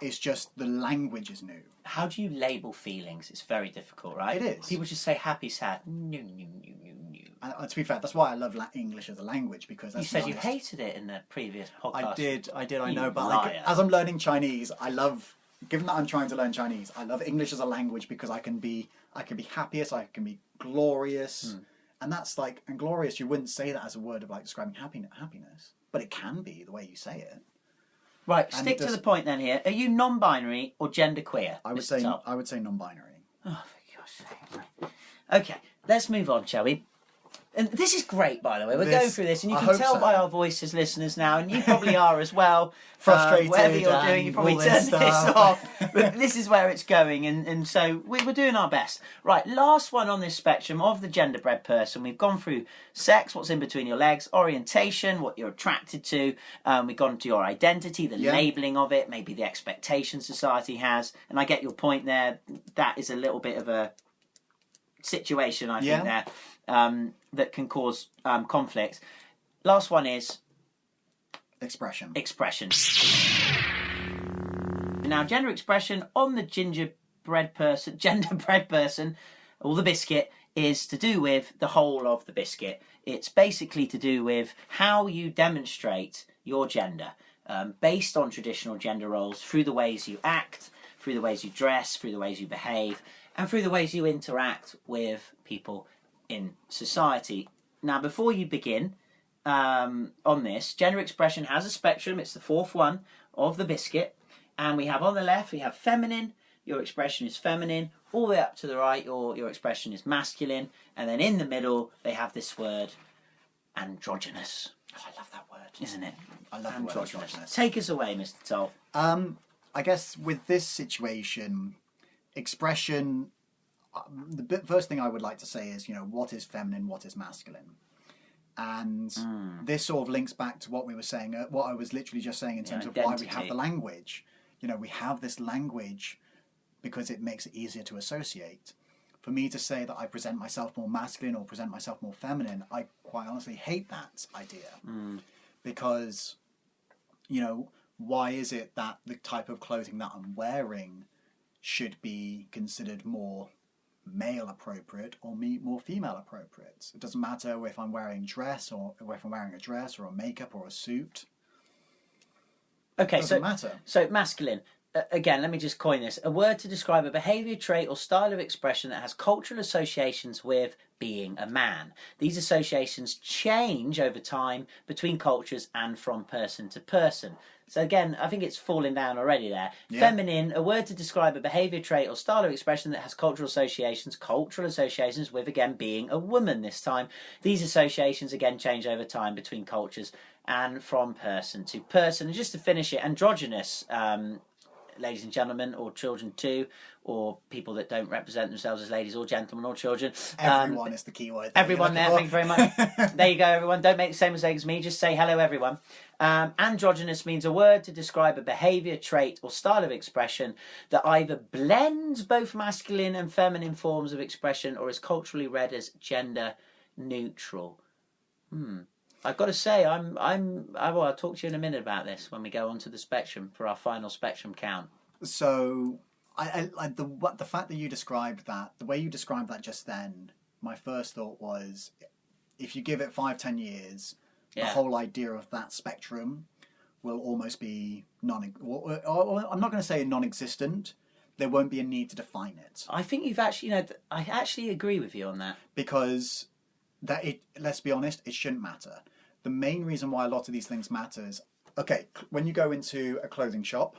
it's just the language is new. How do you label feelings? It's very difficult, right? It is. People just say happy, sad. No. And to be fair, that's why I love English as a language, because that's you said you hated it in the previous podcast. I did. I know, but as I'm learning Chinese, I love. Given that I'm trying to learn Chinese, I love English as a language because I can be happiest, I can be glorious, and that's and glorious. You wouldn't say that as a word of describing happiness, but it can be the way you say it. Right, stick to the point then here. Are you non-binary or genderqueer? I would say non-binary. Oh, for God's sake. Right. Okay, let's move on, shall we? And this is great, by the way. We're going through this, and you can tell by our voices, listeners, now, and you probably are as well. Frustrated. Whatever you're doing, you probably turn this off. But this is where it's going, and so we're doing our best. Right, last one on this spectrum of the gender-bred person. We've gone through sex, what's in between your legs, orientation, what you're attracted to. We've gone to your identity, the labelling of it, maybe the expectation society has. And I get your point there. That is a little bit of a situation, I think, there. That can cause conflict. Last one is expression. Now, gender expression on the genderbred person, or the biscuit, is to do with the whole of the biscuit. It's basically to do with how you demonstrate your gender based on traditional gender roles through the ways you act, through the ways you dress, through the ways you behave, and through the ways you interact with people in society. Now, before you begin on this, gender expression has a spectrum. It's the fourth one of the biscuit. And we have on the left, we have feminine, your expression is feminine. All the way up to the right, your expression is masculine. And then in the middle, they have this word, androgynous. Oh, I love that word. Isn't it? I love the word androgynous. Take us away, Mr. Toll. I guess with this situation, expression, the first thing I would like to say is, what is feminine, what is masculine? And this sort of links back to what we were saying, what I was literally just saying in terms of why we have the language. We have this language because it makes it easier to associate. For me to say that I present myself more masculine or present myself more feminine, I quite honestly hate that idea. Because, why is it that the type of clothing that I'm wearing should be considered more male appropriate or more female appropriate? It doesn't matter if I'm wearing dress or if I'm wearing a dress or a makeup or a suit. Okay, it doesn't matter. So masculine. Again, let me just coin this. A word to describe a behaviour, trait or style of expression that has cultural associations with being a man. These associations change over time between cultures and from person to person. So again, I think it's falling down already there. Yeah. Feminine, a word to describe a behaviour, trait or style of expression that has cultural associations with, again, being a woman this time. These associations, again, change over time between cultures and from person to person. And just to finish it, androgynous, ladies and gentlemen, or children too, or people that don't represent themselves as ladies or gentlemen or children. Everyone is the key word. Everyone there, thank you very much. There you go, everyone. Don't make the same mistake as me. Just say hello, everyone. Androgynous means a word to describe a behaviour, trait or style of expression that either blends both masculine and feminine forms of expression or is culturally read as gender neutral. I've got to say, I'll talk to you in a minute about this when we go onto the spectrum for our final spectrum count. So, the fact that you described that, the way you described that just then, my first thought was, if you give it 5-10 years, the whole idea of that spectrum will almost be I'm not going to say non-existent. There won't be a need to define it. I think you've actually, I actually agree with you on that. Because let's be honest, it shouldn't matter. The main reason why a lot of these things matters, when you go into a clothing shop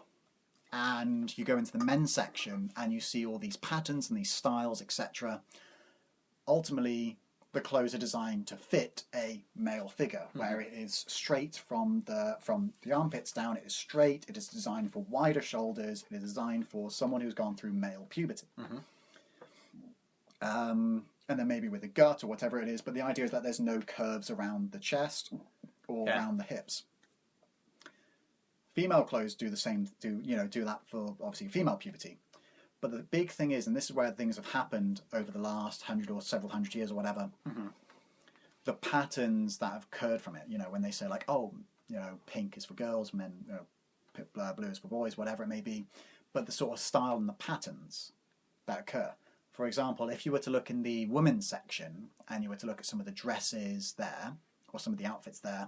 and you go into the men's section and you see all these patterns and these styles, etc., ultimately the clothes are designed to fit a male figure, where it is straight from the armpits down, it is straight, it is designed for wider shoulders, it is designed for someone who's gone through male puberty. And then maybe with a gut or whatever it is, but the idea is that there's no curves around the chest or around the hips. Female clothes do the same, do that for obviously female puberty. But the big thing is, and this is where things have happened over the last 100 or several hundred years or whatever, the patterns that have occurred from it, when they say like, pink is for girls, men, blue is for boys, whatever it may be, but the sort of style and the patterns that occur. For example, if you were to look in the women's section and you were to look at some of the dresses there, or some of the outfits there,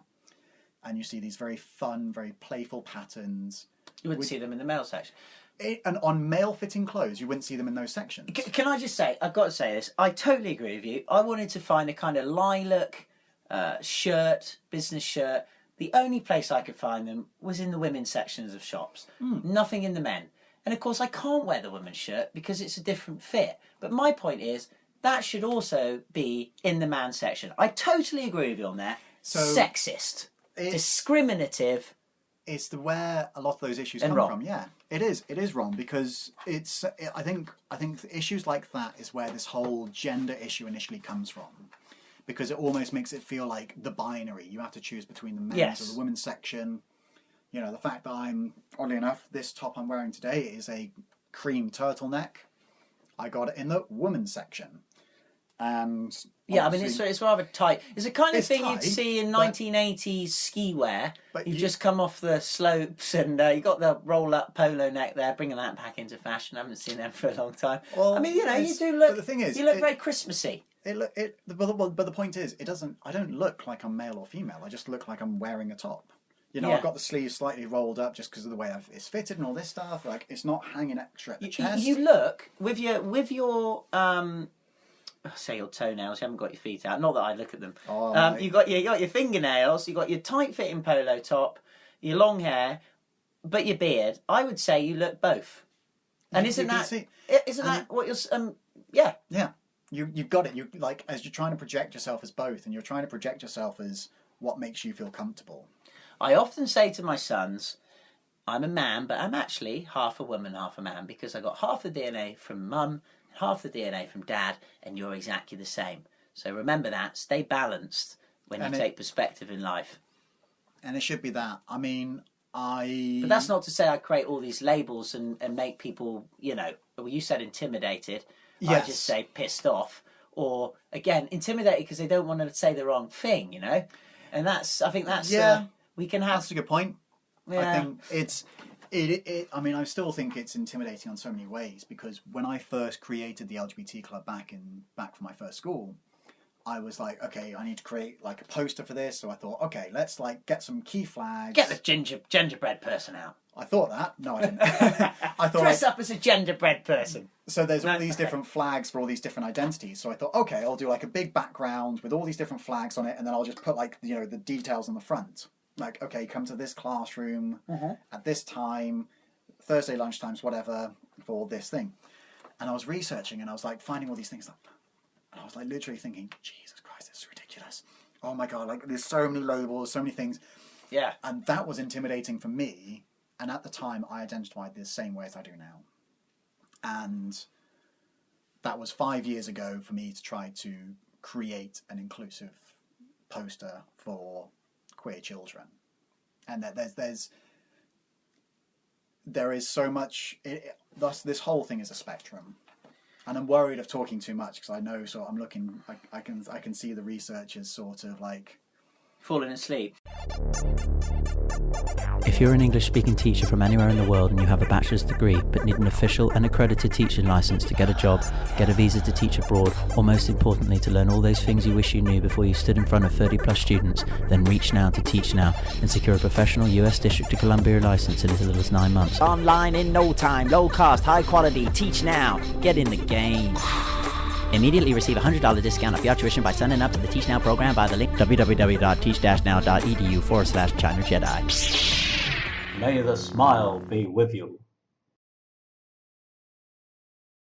and you see these very fun, very playful patterns. You wouldn't see them in the male section. And on male-fitting clothes, you wouldn't see them in those sections. Can I just say, I've got to say this, I totally agree with you. I wanted to find a kind of lilac shirt, business shirt. The only place I could find them was in the women's sections of shops. Nothing in the men. And of course, I can't wear the women's shirt because it's a different fit. But my point is, that should also be in the man section. I totally agree with you on that. So sexist, discriminative. It's where a lot of those issues come from. Yeah, it is. It is wrong because I think issues like that is where this whole gender issue initially comes from, because it almost makes it feel like the binary. You have to choose between the men's or the women's section. The fact that oddly enough, this top I'm wearing today is a cream turtleneck. I got it in the women's section. And yeah, I mean, it's rather tight. It's the kind of thing tight, you'd see in 1980s ski wear. But you just come off the slopes and you got the roll-up polo neck there, bringing that back into fashion. I haven't seen them for a long time. Well, I mean, you do look. But the thing is, you look very Christmassy. But the point is, I don't look like I'm male or female. I just look like I'm wearing a top. I've got the sleeves slightly rolled up just because of the way it's fitted and all this stuff. Like, it's not hanging extra at the chest. You look with your say your toenails. You haven't got your feet out. Not that I look at them. You got your fingernails. You got your tight fitting polo top, your long hair, but your beard. I would say you look both. And isn't that what you're? Yeah. Yeah. You've got it. You like as you're trying to project yourself as both, and you're trying to project yourself as what makes you feel comfortable. I often say to my sons, I'm a man, but I'm actually half a woman, half a man, because I got half the DNA from mum, half the DNA from dad, and you're exactly the same. So remember that. Stay balanced when you take perspective in life. And it should be that. I mean, But that's not to say I create all these labels and make people, well, you said intimidated. Yes. I just say pissed off. Or, again, intimidated because they don't want to say the wrong thing, And I think that's... we can have... That's a good point. Yeah. I think I mean, I still think it's intimidating on so many ways, because when I first created the LGBT club back for my first school, I was like, okay, I need to create like a poster for this. So I thought, okay, let's like get some key flags. Get the gingerbread person out. I thought that. No, I didn't. I thought dress up as a gingerbread person. So there's all these different flags for all these different identities. So I thought, okay, I'll do like a big background with all these different flags on it, and then I'll just put like the details on the front. Like, okay, come to this classroom at this time, Thursday lunchtimes, whatever, for this thing. And I was researching, and I was like finding all these things, and I was like literally thinking, Jesus Christ, this is ridiculous. Oh my God, like there's so many labels, so many things. Yeah. And that was intimidating for me. And at the time, I identified the same way as I do now. And that was 5 years ago for me to try to create an inclusive poster for queer children. And that there is so much... this whole thing is a spectrum. And I'm worried of talking too much, because I know, so I'm looking... I can see the researchers sort of like... falling asleep. If you're an English-speaking teacher from anywhere in the world and you have a bachelor's degree but need an official and accredited teaching license to get a job, get a visa to teach abroad, or most importantly to learn all those things you wish you knew before you stood in front of 30+ students, then reach now to Teach Now and secure a professional US District of Columbia license in as little as 9 months. Online in no time, low cost, high quality. Teach Now. Get in the game. Immediately receive a $100 discount off your tuition by signing up to the Teach Now program via the link www.teach-now.edu/China Jedi. May the smile be with you.